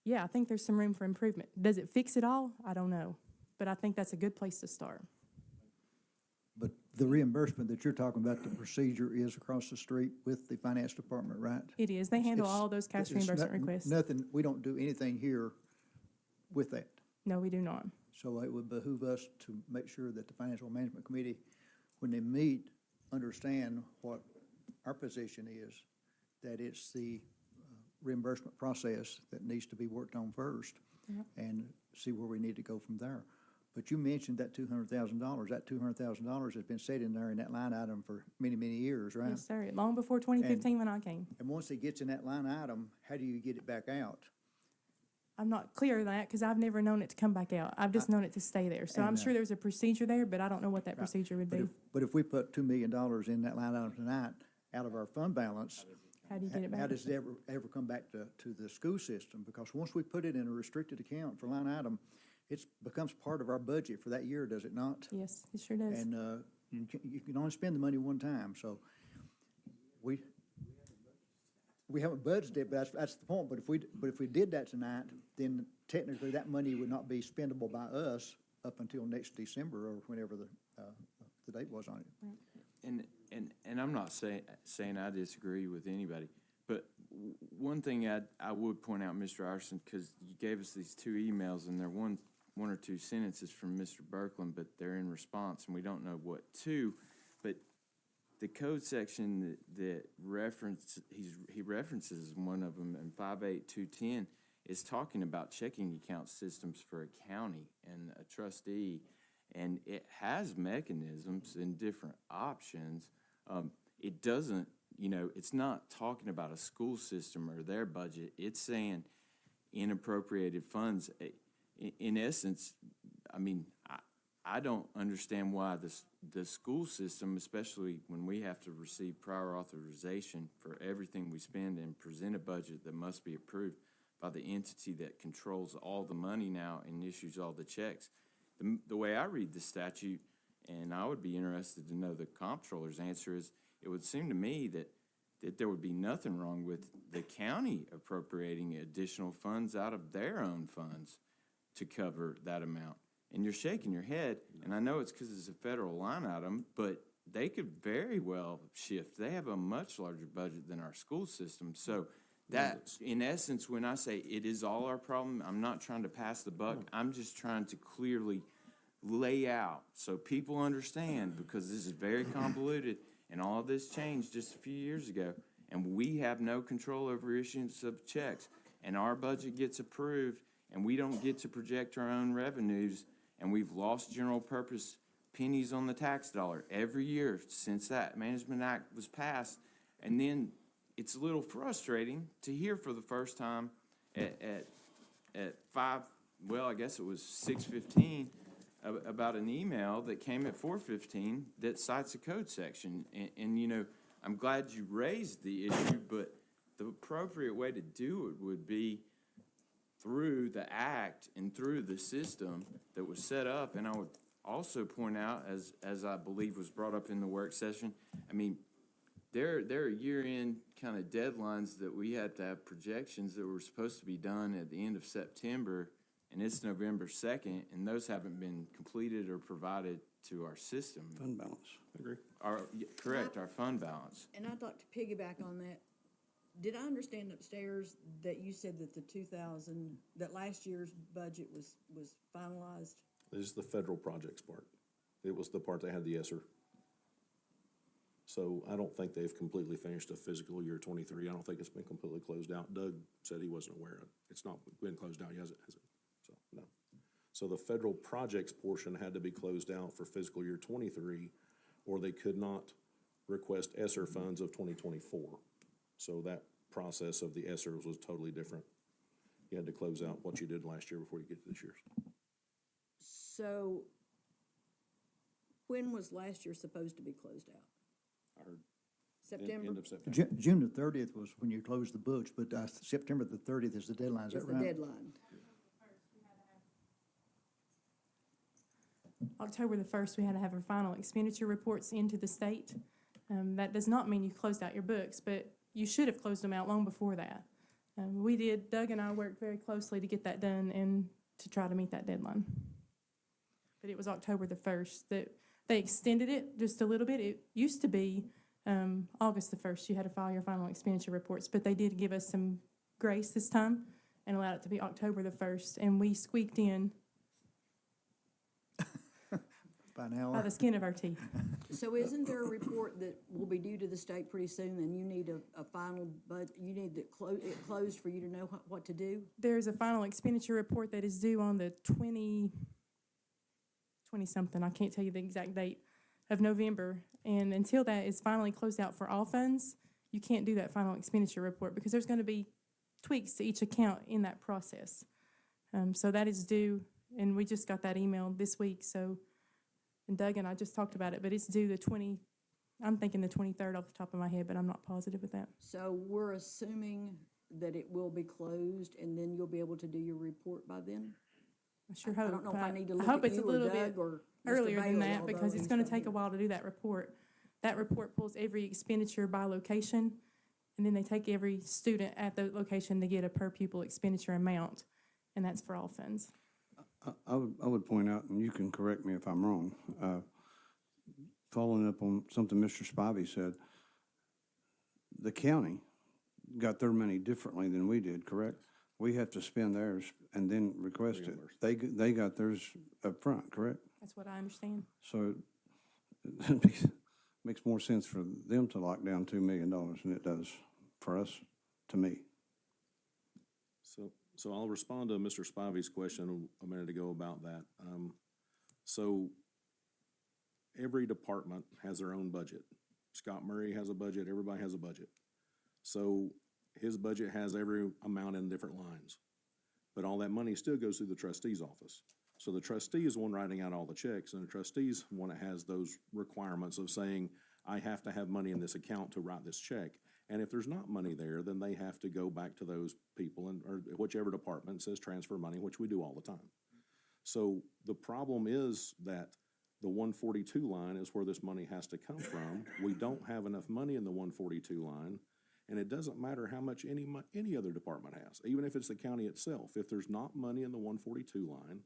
yeah, I think there's some room for improvement. Does it fix it all? I don't know. but I think that's a good place to start. But the reimbursement that you're talking about, the procedure is across the street with the finance department, right? It is. They handle It's- all those cash it's reimbursement not- requests. Nothing, we don't do anything here with that. No, we do not. So it would behoove us to make sure that the Financial Management Committee, when they meet, understand what our position is, that it's the reimbursement process that needs to be worked on first, and see where we need to go from there. But you mentioned that $200,000. That $200,000 has been set in there in that line item for many, many years, right? Yes, sir. Long before 2015 when I came. And once it gets in that line item, how do you get it back out? I'm not clear on that because I've never known it to come back out. I've just known it to stay there. So I'm And, sure there's a procedure there, but I don't know what that procedure would be. But if we put $2 million in that line item tonight, out of our fund balance, How do you get it how back? does it ever come back to the school system? Because once we put it in a restricted account for line item, it becomes part of our budget for that year, does it not? Yes, it sure does. And you can only spend the money one time, so we haven't budgeted it, but that's the point. But if we did that tonight, then technically that money would not be spendable by us up until next December or whenever the date was on it. And I'm not saying I disagree with anybody, but one thing I would point out, Mr. Iverson, because you gave us these two emails, and they're one or two sentences from Mr. Birkeland, but they're in response, and we don't know what to. But the code section that he references one of them in 58210 is talking about checking account systems for a county and a trustee, and it has mechanisms and different options. It doesn't, it's not talking about a school system or their budget. It's saying inappropriated funds. In essence, I mean, I don't understand why the school system, especially when we have to receive prior authorization for everything we spend and present a budget that must be approved by the entity that controls all the money now and issues all the checks. The way I read the statute, and I would be interested to know the comptroller's answer, is it would seem to me that there would be nothing wrong with the county appropriating additional funds out of their own funds to cover that amount. And you're shaking your head, and I know it's because it's a federal line item, but they could very well shift. They have a much larger budget than our school system. So that, in essence, when I say it is all our problem, I'm not trying to pass the buck. I'm just trying to clearly lay out so people understand, because this is very convoluted, and all of this changed just a few years ago, and we have no control over issuance of checks, and our budget gets approved, and we don't get to project our own revenues, and we've lost general purpose pennies on the tax dollar every year since that Management Act was passed. And then it's a little frustrating to hear for the first time at 6:15 about an email that came at 4:15 that cites a code section. And I'm glad you raised the issue, but the appropriate way to do it would be through the act and through the system that was set up. And I would also point out, as I believe was brought up in the work session, I mean, there are year-end kind of deadlines that we had to have projections that were supposed to be done at the end of September, and it's November 2nd, and those haven't been completed or provided to our system. Fund balance. Agree. Correct, our fund balance. And I'd like to piggyback on that. Did I understand upstairs that you said that that last year's budget was finalized? This is the federal projects part. It was the part that had the ESSER. So I don't think they've completely finished the fiscal year 23. I don't think it's been completely closed out. Doug said he wasn't aware of it. It's not been closed out, has it? So, no. So the federal projects portion had to be closed out for fiscal year 23, or they could not request ESSER funds of 2024. So that process of the ESSER was totally different. You had to close out what you did last year before you get to this year's. So when was last year supposed to be closed out? September? End of September. June the 30th was when you closed the books, but September the 30th is the deadline, is that Was the right? deadline? October the 1st, we had to have our final expenditure reports into the state. That does not mean you closed out your books, but you should have closed them out long before that. Doug and I worked very closely to get that done and to try to meet that deadline. but it was October the 1st. That they extended it just a little bit. It used to be August the 1st. You had to file your final expenditure reports, but they did give us some grace this time and allowed it to be October the 1st, and we squeaked in By an by hour. the skin of our teeth. So isn't there a report that will be due to the state pretty soon, and you need a final, but you need it closed for you to know what to do? There's a final expenditure report that is due on the 20-something, I can't tell you the exact date, of November. And until that is finally closed out for all funds, you can't do that final expenditure report because there's going to be tweaks to each account in that process. So that is due, and we just got that email this week, so, and Doug and I just talked about it, but it's due I'm thinking the 23rd off the top of my head, but I'm not positive with that. So we're assuming that it will be closed, and then you'll be able to do your report by then? I sure I hope. don't know if I need to I look hope at it's a you or little bit Doug or Mr. earlier than Bailey, that, because although it's gonna he's not take a here. while to do that report. That report pulls every expenditure by location, and then they take every student at the location to get a per pupil expenditure amount, and that's for all funds. I would point out, and you can correct me if I'm wrong, following up on something Mr. Spivey said, the county got their money differently than we did, correct? We have to spend theirs and then request it. They got theirs up front, correct? That's what I understand. So it makes more sense for them to lock down $2 million than it does for us, to me. So I'll respond to Mr. Spivey's question a minute ago about that. So every department has their own budget. Scott Murray has a budget, everybody has a budget. So his budget has every amount in different lines. But all that money still goes through the trustee's office. So the trustee is the one writing out all the checks, and the trustee's one that has those requirements of saying, I have to have money in this account to write this check. And if there's not money there, then they have to go back to those people or whichever department says transfer money, which we do all the time. So the problem is that the 142 line is where this money has to come from. We don't have enough money in the 142 line, and it doesn't matter how much any other department has, even if it's the county itself. If there's not money in the 142 line,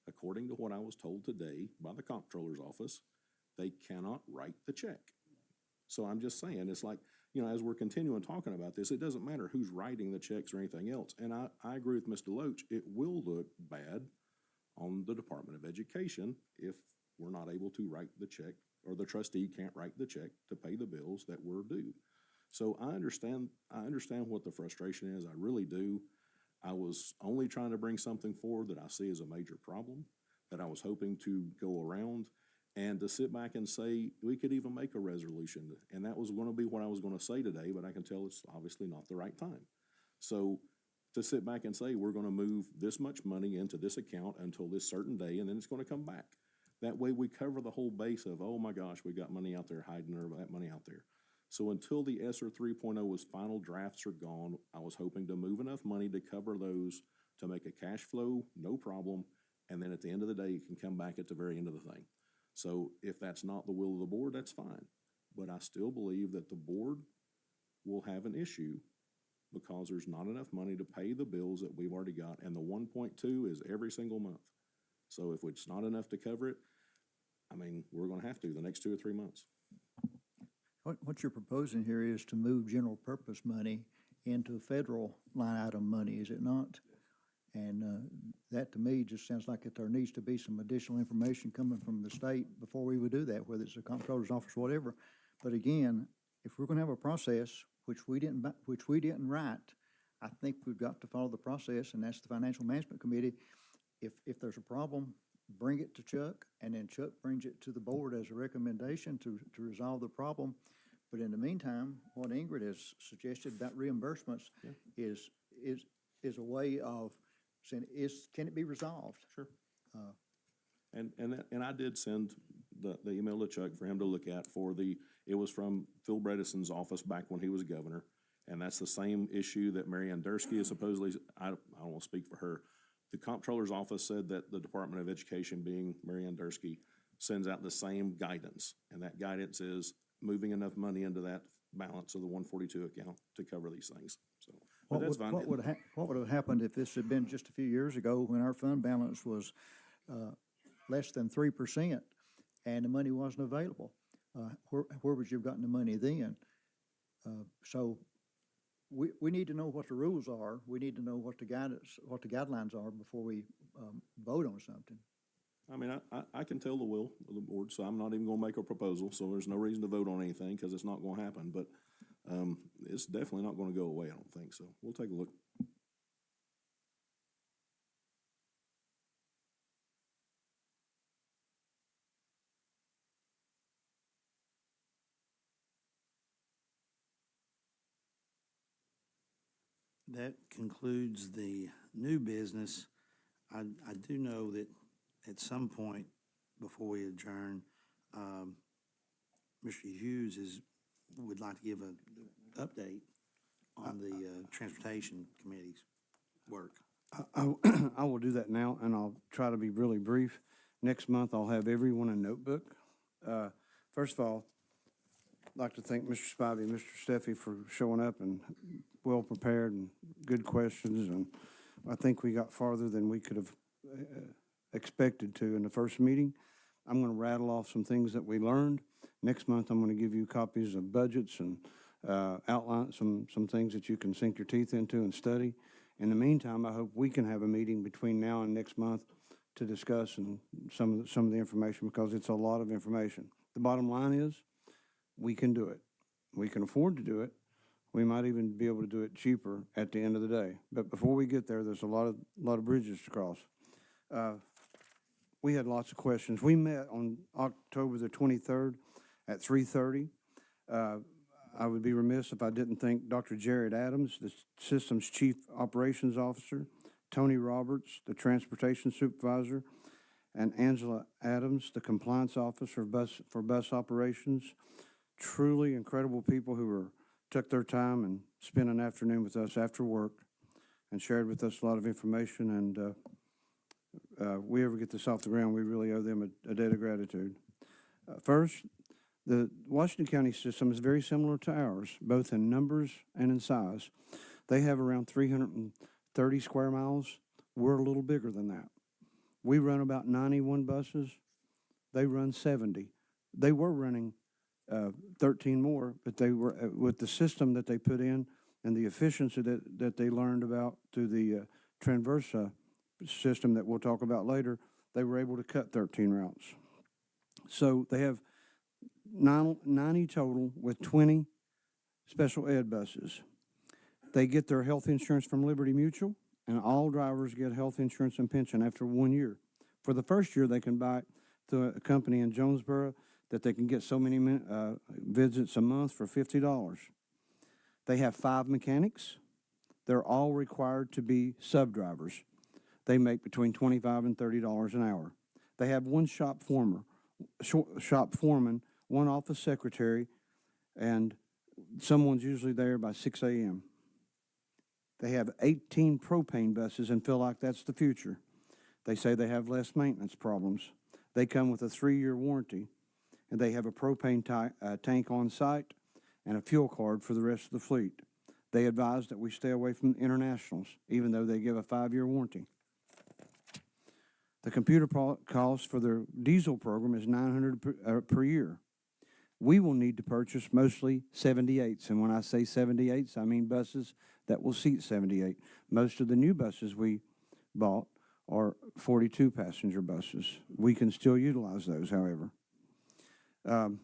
according to what I was told today by the comptroller's office, they cannot write the check. So I'm just saying, it's like, as we're continuing talking about this, it doesn't matter who's writing the checks or anything else. And I agree with Mr. Loach, it will look bad on the Department of Education if we're not able to write the check, or the trustee can't write the check to pay the bills that were due. So I understand what the frustration is, I really do. I was only trying to bring something forward that I see as a major problem, that I was hoping to go around, and to sit back and say, we could even make a resolution. And that was gonna be what I was gonna say today, but I can tell it's obviously not the right time. So to sit back and say, we're gonna move this much money into this account until this certain day, and then it's gonna come back. That way we cover the whole base of, oh my gosh, we got money out there hiding, or that money out there. So until the ESSER 3.0's final drafts are gone, I was hoping to move enough money to cover those, to make a cash flow, no problem, and then at the end of the day, it can come back at the very end of the thing. So if that's not the will of the board, that's fine. But I still believe that the board will have an issue because there's not enough money to pay the bills that we've already got, and the 1.2 is every single month. So if it's not enough to cover it, I mean, we're gonna have to the next 2 or 3 months. What you're proposing here is to move general purpose money into federal line item money, is it not? And that to me just sounds like that there needs to be some additional information coming from the state before we would do that, whether it's the comptroller's office or whatever. But again, if we're gonna have a process, which we didn't write, I think we've got to follow the process, and that's the Financial Management Committee. If there's a problem, bring it to Chuck, and then Chuck brings it to the board as a recommendation to resolve the problem. But in the meantime, what Ingrid has suggested about reimbursements is a way of saying, can it be resolved? Sure. And I did send the email to Chuck for him to look at it was from Phil Bredesen's office back when he was governor. And that's the same issue that Mary Ann Dursky is supposedly, I don't want to speak for her. The comptroller's office said that the Department of Education, being Mary Ann Dursky, sends out the same guidance. And that guidance is moving enough money into that balance of the 142 account to cover these things. So, but that's fine. What would have happened if this had been just a few years ago when our fund balance was less than 3%, and the money wasn't available. Where would you have gotten the money then? So we need to know what the rules are. We need to know what the guidelines are before we vote on something. I mean, I can tell the will of the board, so I'm not even gonna make a proposal, so there's no reason to vote on anything, because it's not gonna happen, but, it's definitely not gonna go away, I don't think, so we'll take a look. That concludes the new business. I do know that at some point before we adjourn, Mr. Hughes would like to give an update on the Transportation Committee's work. I will do that now, and I'll try to be really brief. Next month, I'll have everyone a notebook. First of all, I'd like to thank Mr. Spivey and Mr. Steffi for showing up and well-prepared and good questions, and I think we got farther than we could have expected to in the first meeting. I'm going to rattle off some things that we learned. Next month, I'm going to give you copies of budgets and outline some things that you can sink your teeth into and study. In the meantime, I hope we can have a meeting between now and next month to discuss and some of the information, because it's a lot of information. The bottom line is, we can do it. We can afford to do it. We might even be able to do it cheaper at the end of the day. But before we get there, there's a lot of bridges to cross. We had lots of questions. We met on October the 23rd at 3:30. I would be remiss if I didn't thank Dr. Jared Adams, the System's Chief Operations Officer, Tony Roberts, the Transportation Supervisor, and Angela Adams, the Compliance Officer for bus operations. Truly incredible people who took their time and spent an afternoon with us after work and shared with us a lot of information. And we ever get this off the ground, we really owe them a debt of gratitude. First, the Washington County system is very similar to ours, both in numbers and in size. They have around 330 square miles. We're a little bigger than that. We run about 91 buses. They run 70. They were running 13 more, but they were, with the system that they put in and the efficiency that they learned about through the Transversa system that we'll talk about later, they were able to cut 13 routes. So they have 90 total with 20 special ed buses. They get their health insurance from Liberty Mutual, and all drivers get health insurance and pension after 1 year. For the first year, they can buy it through a company in Jonesboro that they can get so many visits a month for $50. They have 5 mechanics. They're all required to be sub-drivers. They make between $25 and $30 an hour. They have 1 shop foreman, 1 office secretary, and someone's usually there by 6 a.m. They have 18 propane buses and feel like that's the future. They say they have less maintenance problems. They come with a 3-year warranty, and they have a propane tank on site and a fuel card for the rest of the fleet. They advise that we stay away from internationals, even though they give a 5-year warranty. The computer cost for their diesel program is $900 per year. We will need to purchase mostly 78s, and when I say 78s, I mean buses that will seat 78. Most of the new buses we bought are 42-passenger buses. We can still utilize those, however. The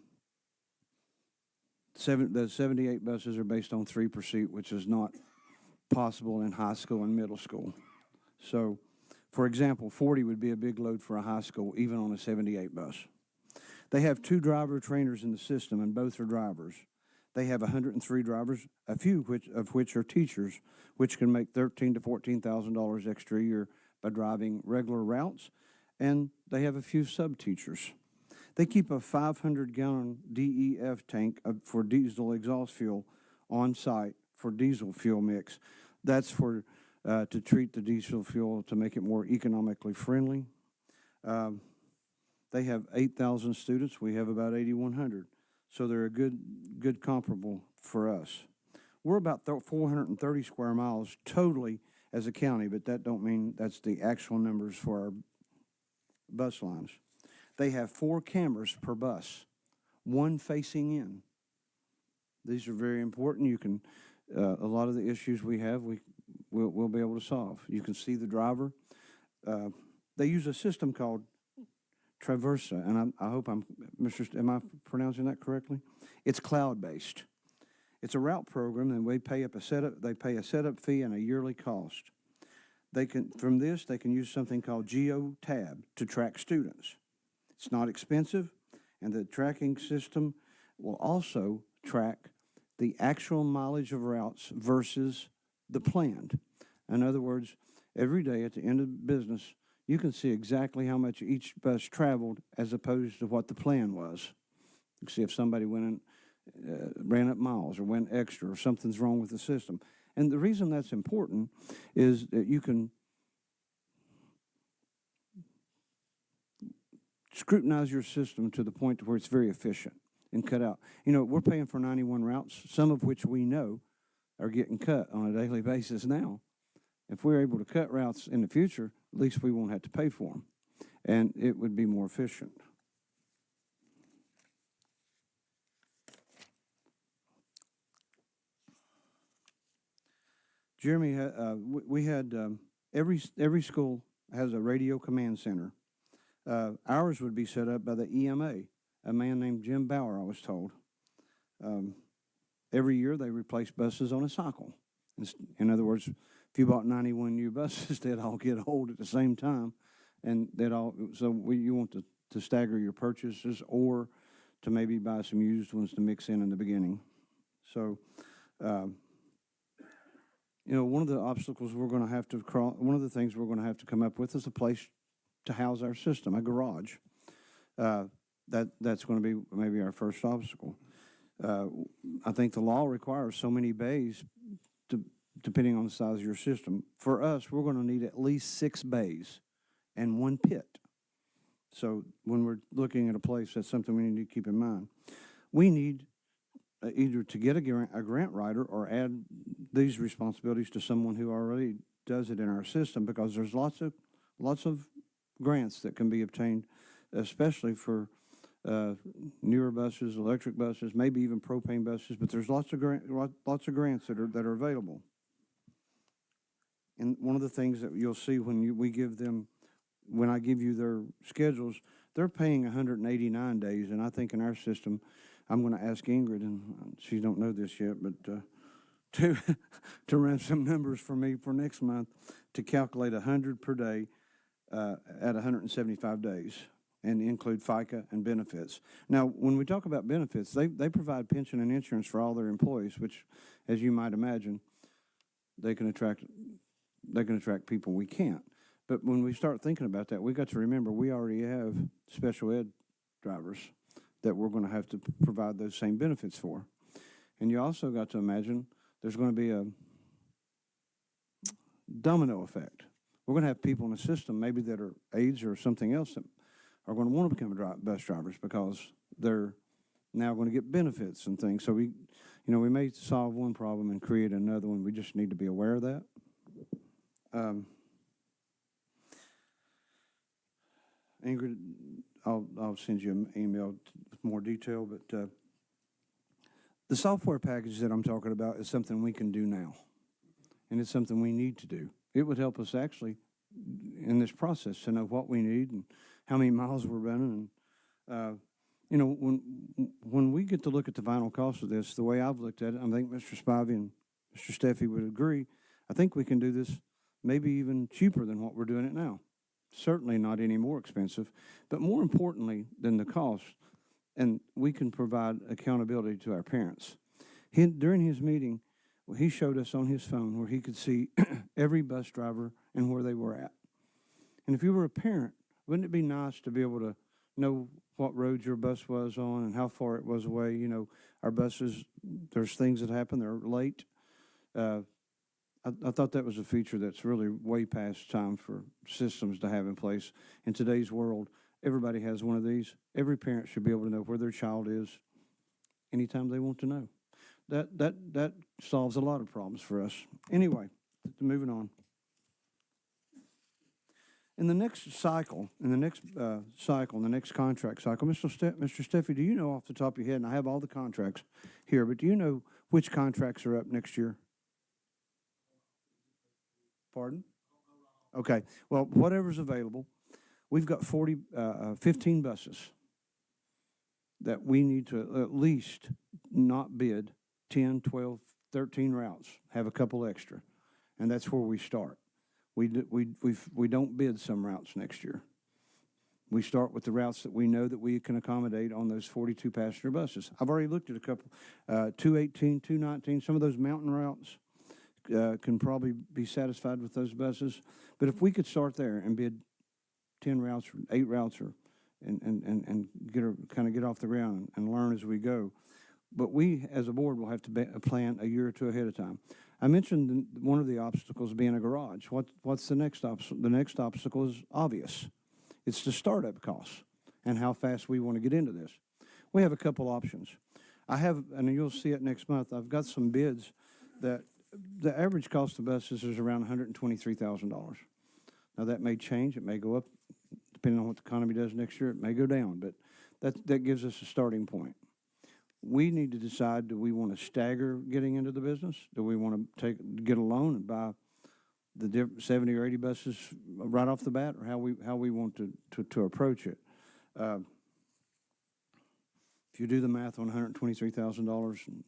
78 buses are based on 3 per seat, which is not possible in high school and middle school. So, for example, 40 would be a big load for a high school, even on a 78 bus. They have 2 driver trainers in the system, and both are drivers. They have 103 drivers, a few of which are teachers, which can make $13,000 to $14,000 extra a year by driving regular routes, and they have a few sub-teachers. They keep a 500-gallon DEF tank for diesel exhaust fuel on site for diesel fuel mix. That's for to treat the diesel fuel to make it more economically friendly. They have 8,000 students. We have about 8,100. So they're a good comparable for us. We're about 430 square miles totally as a county, but that don't mean that's the actual numbers for bus lines. They have 4 cameras per bus, 1 facing in. These are very important. You can, a lot of the issues we have, we'll be able to solve. You can see the driver. They use a system called Traversa, and I hope am I pronouncing that correctly? It's cloud-based. It's a route program, and they pay a setup fee and a yearly cost. From this, they can use something called GeoTab to track students. It's not expensive, and the tracking system will also track the actual mileage of routes versus the planned. In other words, every day at the end of business, you can see exactly how much each bus traveled as opposed to what the plan was. You can see if somebody went in, ran up miles or went extra or something's wrong with the system. And the reason that's important is that you can scrutinize your system to the point where it's very efficient and cut out. You know, we're paying for 91 routes, some of which we know are getting cut on a daily basis now. If we're able to cut routes in the future, at least we won't have to pay for them, and it would be more efficient. Jeremy, we had every school has a radio command center. Ours would be set up by the EMA, a man named Jim Bauer, I was told. Every year they replace buses on a cycle. In other words, if you bought 91 new buses, they'd all get old at the same time, and you want to stagger your purchases or to maybe buy some used ones to mix in the beginning. So, you know, one of the obstacles we're going to have to cross, one of the things we're going to have to come up with is a place to house our system, a garage. That's going to be maybe our first obstacle. I think the law requires so many bays depending on the size of your system. For us, we're going to need at least 6 bays and 1 pit. So when we're looking at a place, that's something we need to keep in mind. We need either to get a grant writer or add these responsibilities to someone who already does it in our system, because there's lots of grants that can be obtained, especially for newer buses, electric buses, maybe even propane buses. But there's lots of grants that are available. And one of the things that you'll see when I give you their schedules, they're paying 189 days, and I think in our system, I'm going to ask Ingrid, and she don't know this yet, but to run some numbers for me for next month to calculate 100 per day at 175 days and include FICA and benefits. Now, when we talk about benefits, they provide pension and insurance for all their employees, which, as you might imagine, they can attract people we can't. But when we start thinking about that, we got to remember we already have special ed drivers that we're going to have to provide those same benefits for. And you also got to imagine there's going to be a domino effect. We're going to have people in the system maybe that are aides or something else that are going to want to become bus drivers because they're now going to get benefits and things. So we may solve one problem and create another one. We just need to be aware of that. Ingrid, I'll send you an email with more detail, but the software package that I'm talking about is something we can do now, and it's something we need to do. It would help us actually in this process to know what we need and how many miles we're running. And when we get to look at the final cost of this, the way I've looked at it, I think Mr. Spivey and Mr. Steffi would agree. I think we can do this maybe even cheaper than what we're doing it now. Certainly not any more expensive, but more importantly than the cost, and we can provide accountability to our parents. During his meeting, he showed us on his phone where he could see every bus driver and where they were at. And if you were a parent, wouldn't it be nice to be able to know what road your bus was on and how far it was away? You know, our buses, there's things that happen, they're late. I thought that was a feature that's really way past time for systems to have in place. In today's world, everybody has one of these. Every parent should be able to know where their child is anytime they want to know. That solves a lot of problems for us. Anyway, moving on. In the next cycle, in the next contract cycle, Mr. Steffi, do you know off the top of your head, and I have all the contracts here, but do you know which contracts are up next year? Pardon? Okay, well, whatever's available, we've got 15 buses that we need to at least not bid 10, 12, 13 routes, have a couple extra, and that's where we start. We don't bid some routes next year. We start with the routes that we know that we can accommodate on those 42 passenger buses. I've already looked at a couple, 218, 219, some of those mountain routes can probably be satisfied with those buses. But if we could start there and bid 10 routes or 8 routes and get off the ground and learn as we go. But we, as a board, will have to plan a year or two ahead of time. I mentioned one of the obstacles being a garage. What's the next obstacle? The next obstacle is obvious. It's the startup costs and how fast we want to get into this. We have a couple options. I have, and you'll see it next month, I've got some bids that the average cost of buses is around $123,000. Now, that may change. It may go up, depending on what the economy does next year. It may go down, but that gives us a starting point. We need to decide, do we want to stagger getting into the business? Do we want to get a loan and buy the 70 or 80 buses right off the bat, or how we want to approach it? If you do the math on $123,000,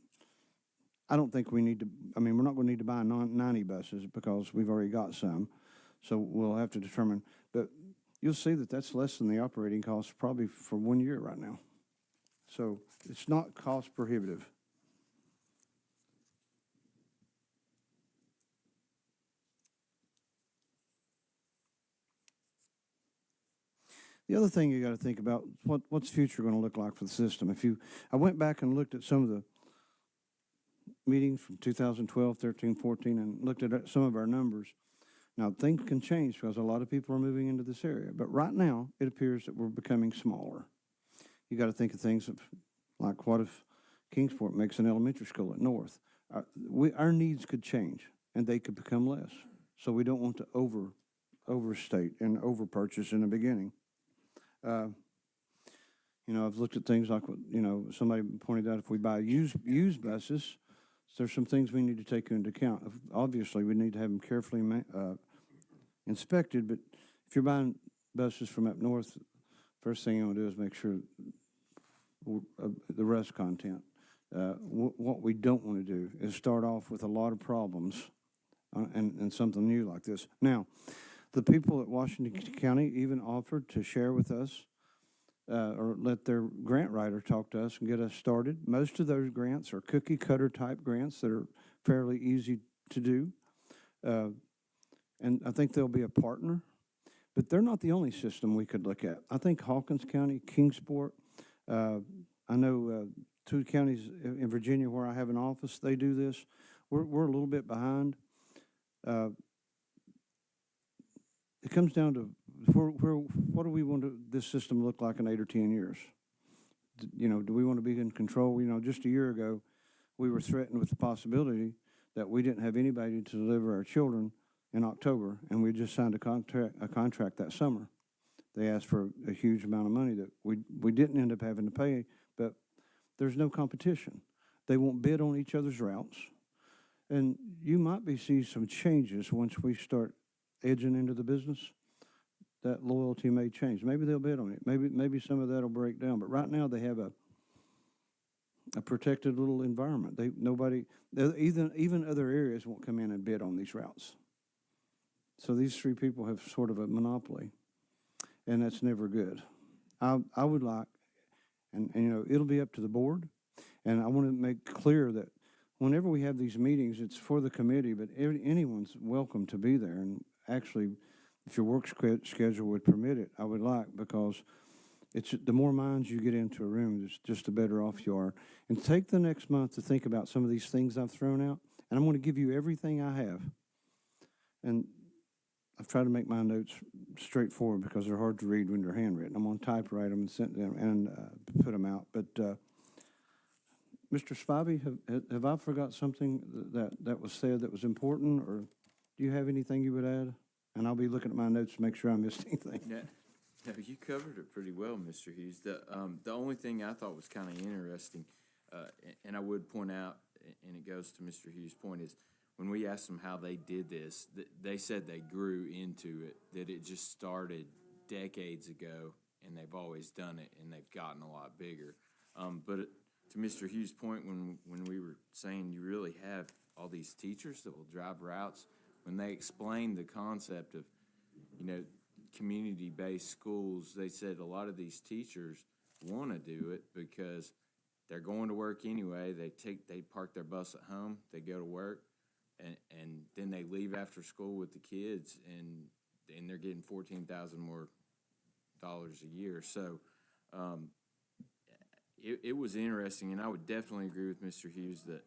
I don't think we need to, we're not going to need to buy 90 buses because we've already got some. So we'll have to determine, but you'll see that that's less than the operating cost probably for 1 year right now. So it's not cost prohibitive. The other thing you got to think about, what's the future going to look like for the system? I went back and looked at some of the meetings from 2012, 13, 14, and looked at some of our numbers. Now, things can change because a lot of people are moving into this area. But right now, it appears that we're becoming smaller. You got to think of things like, what if Kingsport makes an elementary school at North? Our needs could change, and they could become less. So we don't want to overstate and overpurchase in the beginning. I've looked at things like, somebody pointed out, if we buy used buses, there's some things we need to take into account. Obviously, we need to have them carefully inspected, but if you're buying buses from up north, first thing you want to do is make sure the rust content. What we don't want to do is start off with a lot of problems and something new like this. Now, the people at Washington County even offered to share with us or let their grant writer talk to us and get us started. Most of those grants are cookie cutter type grants that are fairly easy to do. And I think they'll be a partner, but they're not the only system we could look at. I think Hawkins County, Kingsport, I know 2 counties in Virginia where I have an office, they do this. We're a little bit behind. It comes down to what do we want this system look like in 8 or 10 years? Do we want to be in control? Just a year ago, we were threatened with the possibility that we didn't have anybody to deliver our children in October, and we just signed a contract that summer. They asked for a huge amount of money that we didn't end up having to pay, but there's no competition. They won't bid on each other's routes, and you might see some changes once we start edging into the business. That loyalty may change. Maybe they'll bid on it. Maybe some of that will break down. But right now they have a protected little environment. Even other areas won't come in and bid on these routes. So these 3 people have sort of a monopoly, and that's never good. I would like, and it'll be up to the board, and I want to make clear that whenever we have these meetings, it's for the committee, but anyone's welcome to be there. And actually, if your work schedule would permit it, I would like, because it's the more minds you get into a room, just the better off you are. And take the next month to think about some of these things I've thrown out, and I'm going to give you everything I have. And I've tried to make my notes straightforward because they're hard to read when they're handwritten. I'm going to typewrite them and send them and put them out. But Mr. Spivey, have I forgot something that was said that was important, or do you have anything you would add? and I'll be looking at my notes to make sure I missed anything. Yeah, no, you covered it pretty well, Mr. Hughes. The only thing I thought was kind of interesting, and I would point out, and it goes to Mr. Hughes' point, is when we asked them how they did this, they said they grew into it, that it just started decades ago, and they've always done it, and they've gotten a lot bigger. But to Mr. Hughes' point, when we were saying you really have all these teachers that will drive routes, when they explained the concept of, community-based schools, they said a lot of these teachers want to do it because they're going to work anyway. They park their bus at home, they go to work, and then they leave after school with the kids, and they're getting $14,000 more a year. So it was interesting, and I would definitely agree with Mr. Hughes that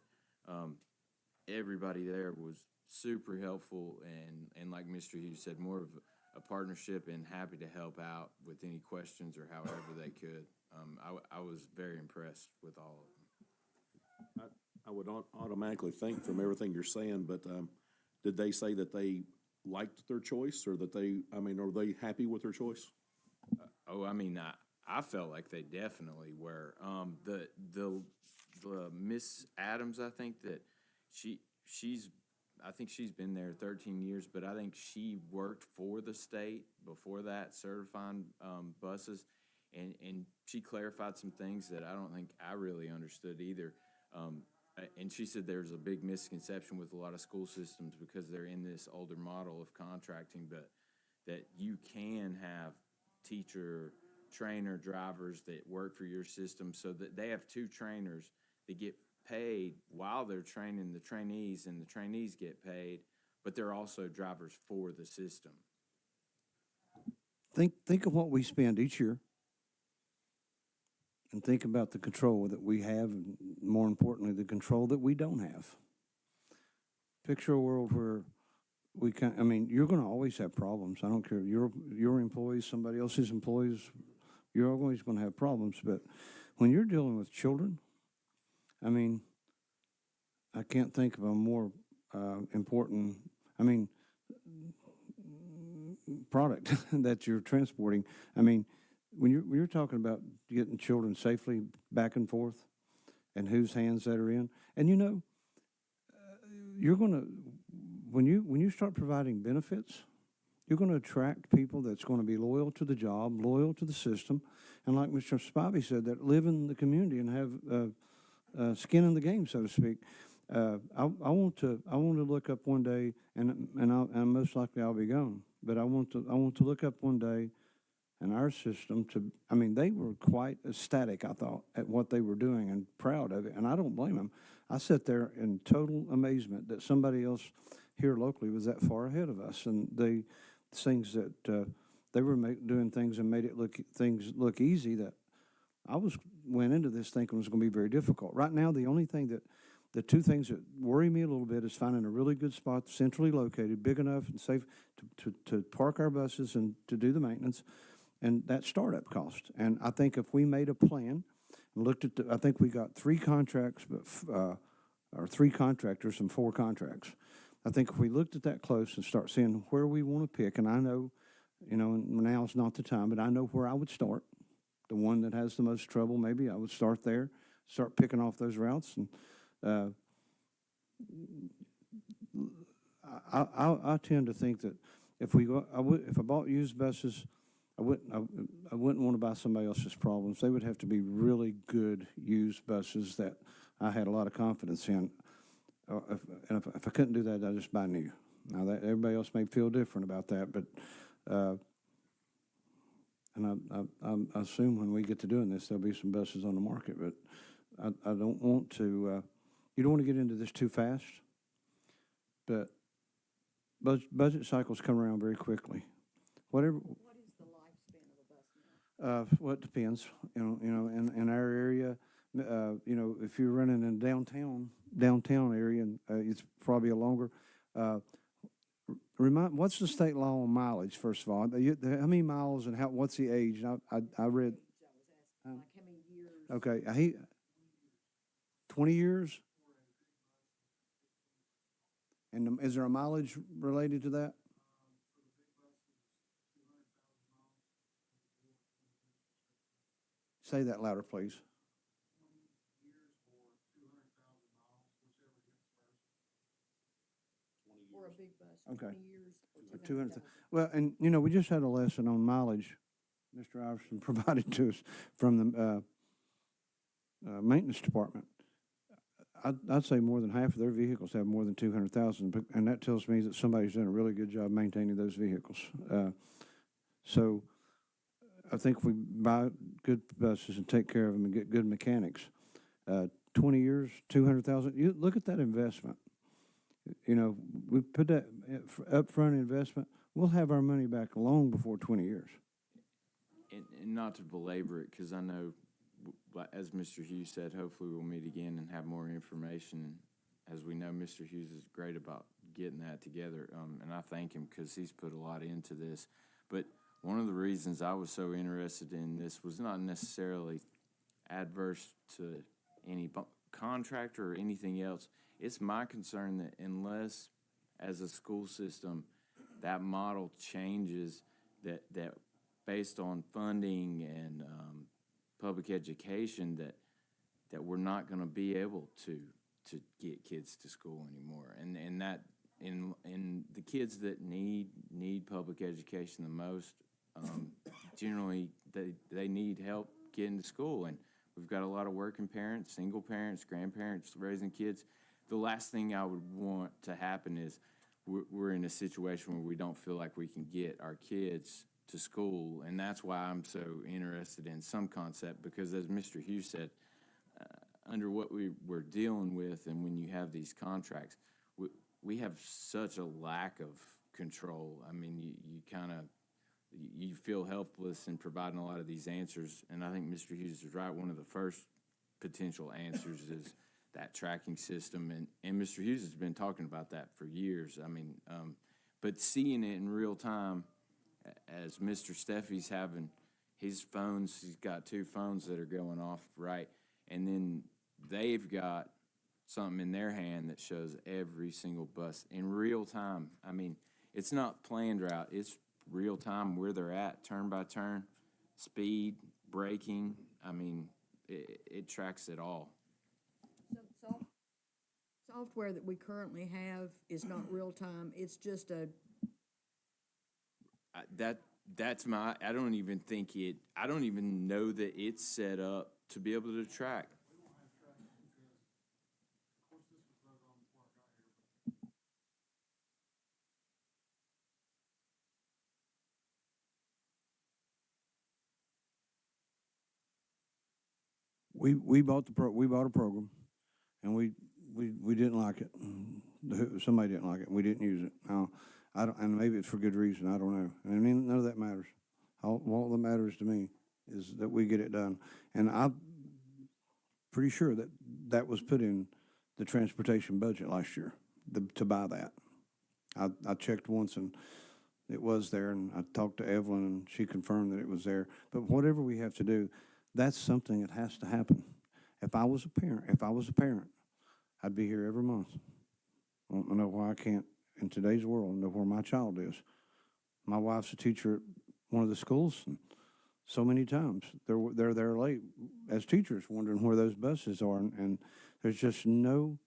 everybody there was super helpful, and like Mr. Hughes said, more of a partnership and happy to help out with any questions or however they could. I was very impressed with all of them. I would automatically think from everything you're saying, but did they say that they liked their choice, or that are they happy with their choice? I felt like they definitely were. The Miss Adams, I think that she's been there 13 years, but I think she worked for the state before that, certifying buses, and she clarified some things that I don't think I really understood either. And she said there's a big misconception with a lot of school systems because they're in this older model of contracting, but that you can have teacher, trainer, drivers that work for your system, so that they have two trainers that get paid while they're training the trainees, and the trainees get paid, but they're also drivers for the system. Think of what we spend each year, and think about the control that we have, and more importantly, the control that we don't have. Picture a world where you're going to always have problems. I don't care, your employees, somebody else's employees, you're always going to have problems. But when you're dealing with children, I can't think of a more important, product that you're transporting. When you're talking about getting children safely back and forth, and whose hands that are in, and you're going to, when you start providing benefits, you're going to attract people that's going to be loyal to the job, loyal to the system, and like Mr. Spivey said, that live in the community and have skin in the game, so to speak. I want to look up one day, and most likely I'll be gone. But I want to look up one day, and our system they were quite ecstatic, I thought, at what they were doing and proud of it, and I don't blame them. I sat there in total amazement that somebody else here locally was that far ahead of us, and things that they were doing things and made things look easy that I went into this thinking was going to be very difficult. Right now, the two things that worry me a little bit is finding a really good spot, centrally located, big enough and safe to park our buses and to do the maintenance, and that startup cost. And I think if we made a plan and looked at I think we got 3 contracts, or 3 contractors and 4 contracts. I think if we looked at that close and start seeing where we want to pick, and I know, now's not the time, but I know where I would start. The one that has the most trouble, maybe I would start there, start picking off those routes, and I tend to think that if I bought used buses, I wouldn't want to buy somebody else's problems. They would have to be really good used buses that I had a lot of confidence in. If I couldn't do that, I'd just buy new. Now that everybody else may feel different about that, but and I assume when we get to doing this, there'll be some buses on the market. But I don't want to. You don't want to get into this too fast. But budget cycles come around very quickly. What is the lifespan of a bus now? Well, it depends. In our area, if you're running in downtown area, and it's probably a longer. What's the state law on mileage? First of all, how many miles and what's the age? I read. Like how many years? Okay, 20 years. And is there a mileage related to that? Say that louder, please. Or a big bus, Okay. 20 years or 200. Well, and, you know, we just had a lesson on mileage Mr. Iverson provided to us from the maintenance department. I'd say more than half of their vehicles have more than 200,000, and that tells me that somebody's done a really good job maintaining those vehicles. So I think if we buy good buses and take care of them and get good mechanics, 20 years, 200,000, you look at that investment. You know, we put that upfront investment, we'll have our money back long before 20 years. And not to belabor it, because I know, as Mr. Hughes said, hopefully we'll meet again and have more information. As we know, Mr. Hughes is great about getting that together, and I thank him because he's put a lot into this. But one of the reasons I was so interested in this was not necessarily adverse to any contractor or anything else. It's my concern that unless, as a school system, that model changes, that based on funding and public education, that we're not going to be able to get kids to school anymore, and that in the kids that need public education the most, generally they need help getting to school, and we've got a lot of working parents, single parents, grandparents raising kids. The last thing I would want to happen is we're in a situation where we don't feel like we can get our kids to school, and that's why I'm so interested in some concept, because as Mr. Hughes said, under what we're dealing with, and when you have these contracts, we have such a lack of control. I mean, you feel helpless in providing a lot of these answers, and I think Mr. Hughes is right. One of the first potential answers is that tracking system, and Mr. Hughes has been talking about that for years. I mean, but seeing it in real time, as Mr. Steffi's having his phones, he's got 2 phones that are going off, right? And then they've got something in their hand that shows every single bus in real time. I mean, it's not planned route, it's real time where they're at, turn by turn, speed, braking. I mean, it tracks it all. So software that we currently have is not real time, it's just a That's my, I don't even know that it's set up to be able to track. We bought a program, and we didn't like it. Somebody didn't like it. We didn't use it. Now, I don't, and maybe it's for good reason. I don't know. I mean, none of that matters. All that matters to me is that we get it done. And I'm pretty sure that was put in the transportation budget last year to buy that. I checked once, and it was there, and I talked to Evelyn, and she confirmed that it was there. But whatever we have to do, that's something that has to happen. If I was a parent, I'd be here every month. I don't know why I can't, in today's world, know where my child is. My wife's a teacher at one of the schools, and so many times they're there late as teachers, wondering where those buses are, and there's just no,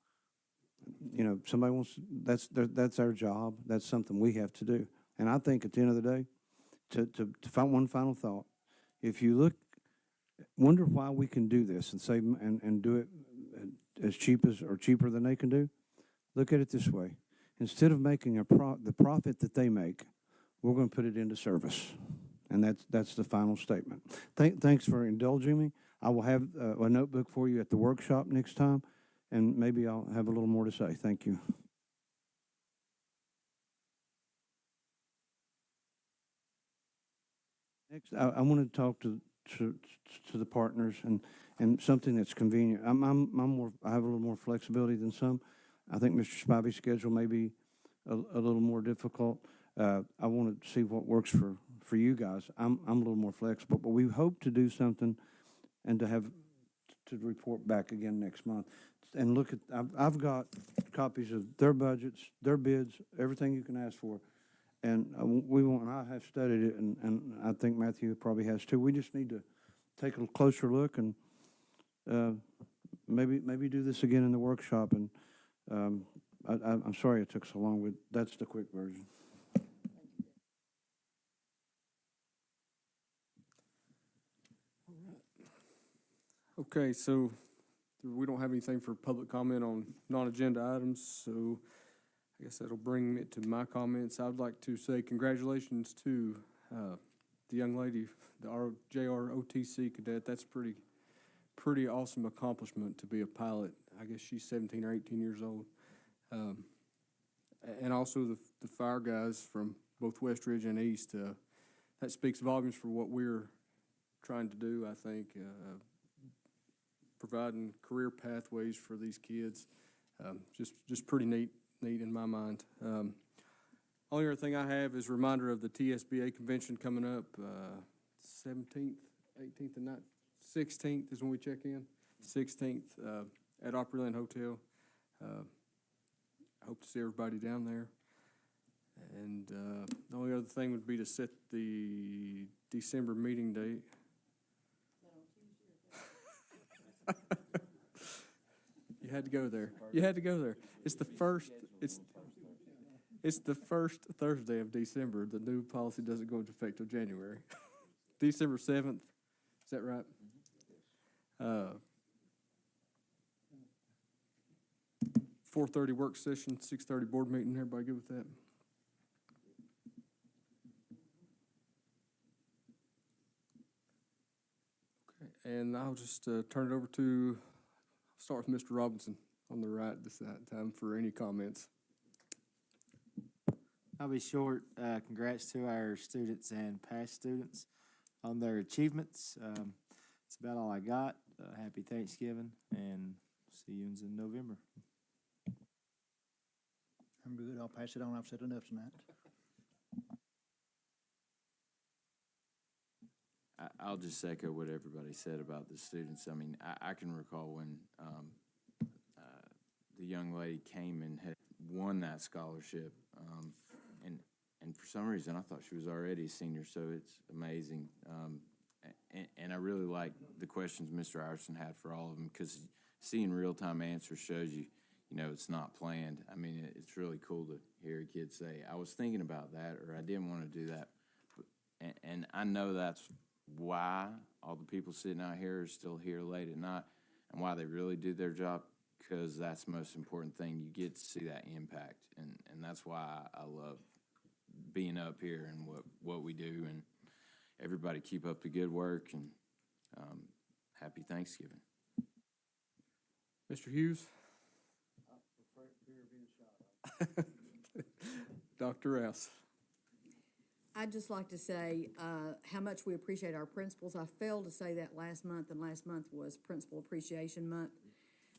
you know, somebody wants, that's our job. That's something we have to do. And I think at the end of the day, to find one final thought, if you look, wonder why we can do this and save and do it as cheap as or cheaper than they can do. Look at it this way: instead of making the profit that they make, we're going to put it into service, and that's the final statement. Thanks for indulging me. I will have a notebook for you at the workshop next time, and maybe I'll have a little more to say. Thank you. Next, I want to talk to the partners and something that's convenient. I have a little more flexibility than some. I think Mr. Spivey's schedule may be a little more difficult. I want to see what works for you guys. I'm a little more flexible, but we hope to do something and to have to report back again next month. And look at, I've got copies of their budgets, their bids, everything you can ask for. And I have studied it, and I think Matthew probably has too. We just need to take a closer look and, maybe do this again in the workshop. And, I'm sorry it took so long, but that's the quick version. Okay, so we don't have anything for public comment on non-agenda items, so I guess that'll bring it to my comments. I'd like to say congratulations to the young lady, the JROTC cadet. That's pretty awesome accomplishment to be a pilot. I guess she's 17 or 18 years old. And also the fire guys from both West Ridge and East. That speaks volumes for what we're trying to do, I think. Providing career pathways for these kids, just pretty neat in my mind. Only other thing I have is a reminder of the TSBA convention coming up, 17th, 18th, and 16th is when we check in. 16th at Opryland Hotel. I hope to see everybody down there. And the only other thing would be to set the December meeting date. You had to go there. You had to go there. It's the first Thursday of December. The new policy doesn't go into effect till January. December 7th. Is that right? 4:30 work session, 6:30 board meeting. Everybody good with that? Okay, and I'll just turn it over to, start with Mr. Robinson on the right this time for any comments. I'll be short. Congrats to our students and past students on their achievements. That's about all I got. Happy Thanksgiving, and see you in November. I'm good. I'll pass it on. I've said enough tonight. I'll just echo what everybody said about the students. I mean, I can recall when the young lady came and had won that scholarship, and for some reason I thought she was already a senior, so it's amazing. And I really like the questions Mr. Iverson had for all of them, because seeing real-time answers shows you, it's not planned. I mean, it's really cool to hear a kid say, I was thinking about that, or I didn't want to do that. And I know that's why all the people sitting out here are still here late at night, and why they really do their job, because that's the most important thing. You get to see that impact, and that's why I love being up here and what we do. And everybody keep up the good work, and happy Thanksgiving. Mr. Hughes? Dr. Rouse? I'd just like to say how much we appreciate our principals. I failed to say that last month, and last month was Principal Appreciation Month.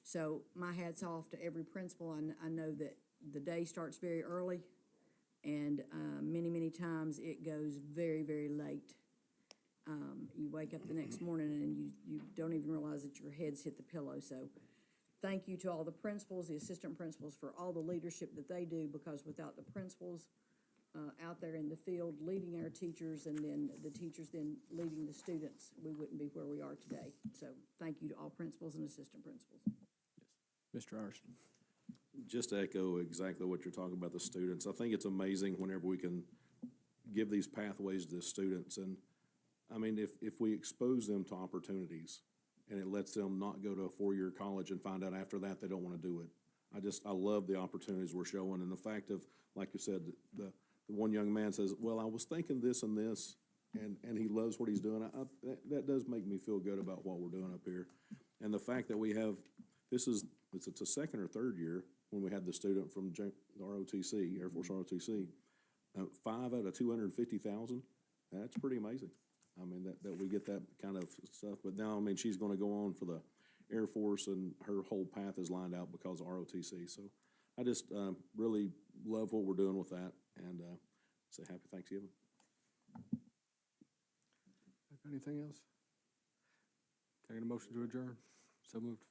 So my hat's off to every principal. I know that the day starts very early, and many times it goes very, very late. You wake up the next morning and you don't even realize that your head's hit the pillow. So thank you to all the principals, the assistant principals, for all the leadership that they do, because without the principals out there in the field leading our teachers, and then the teachers then leading the students, we wouldn't be where we are today. So thank you to all principals and assistant principals. Mr. Iverson? Just to echo exactly what you're talking about, the students. I think it's amazing whenever we can give these pathways to the students. And I mean, if we expose them to opportunities and it lets them not go to a four-year college and find out after that they don't want to do it. I love the opportunities we're showing, and the fact of, like you said, the one young man says, well, I was thinking this and this, and he loves what he's doing. That does make me feel good about what we're doing up here. And the fact that we have, it's a second or third year when we had the student from ROTC, Air Force ROTC, 5 out of 250,000. That's pretty amazing. I mean, that we get that kind of stuff. But now, I mean, she's going to go on for the Air Force, and her whole path is lined out because of ROTC. So I just really love what we're doing with that, and say happy Thanksgiving. Anything else? Can I get a motion to adjourn? So moved.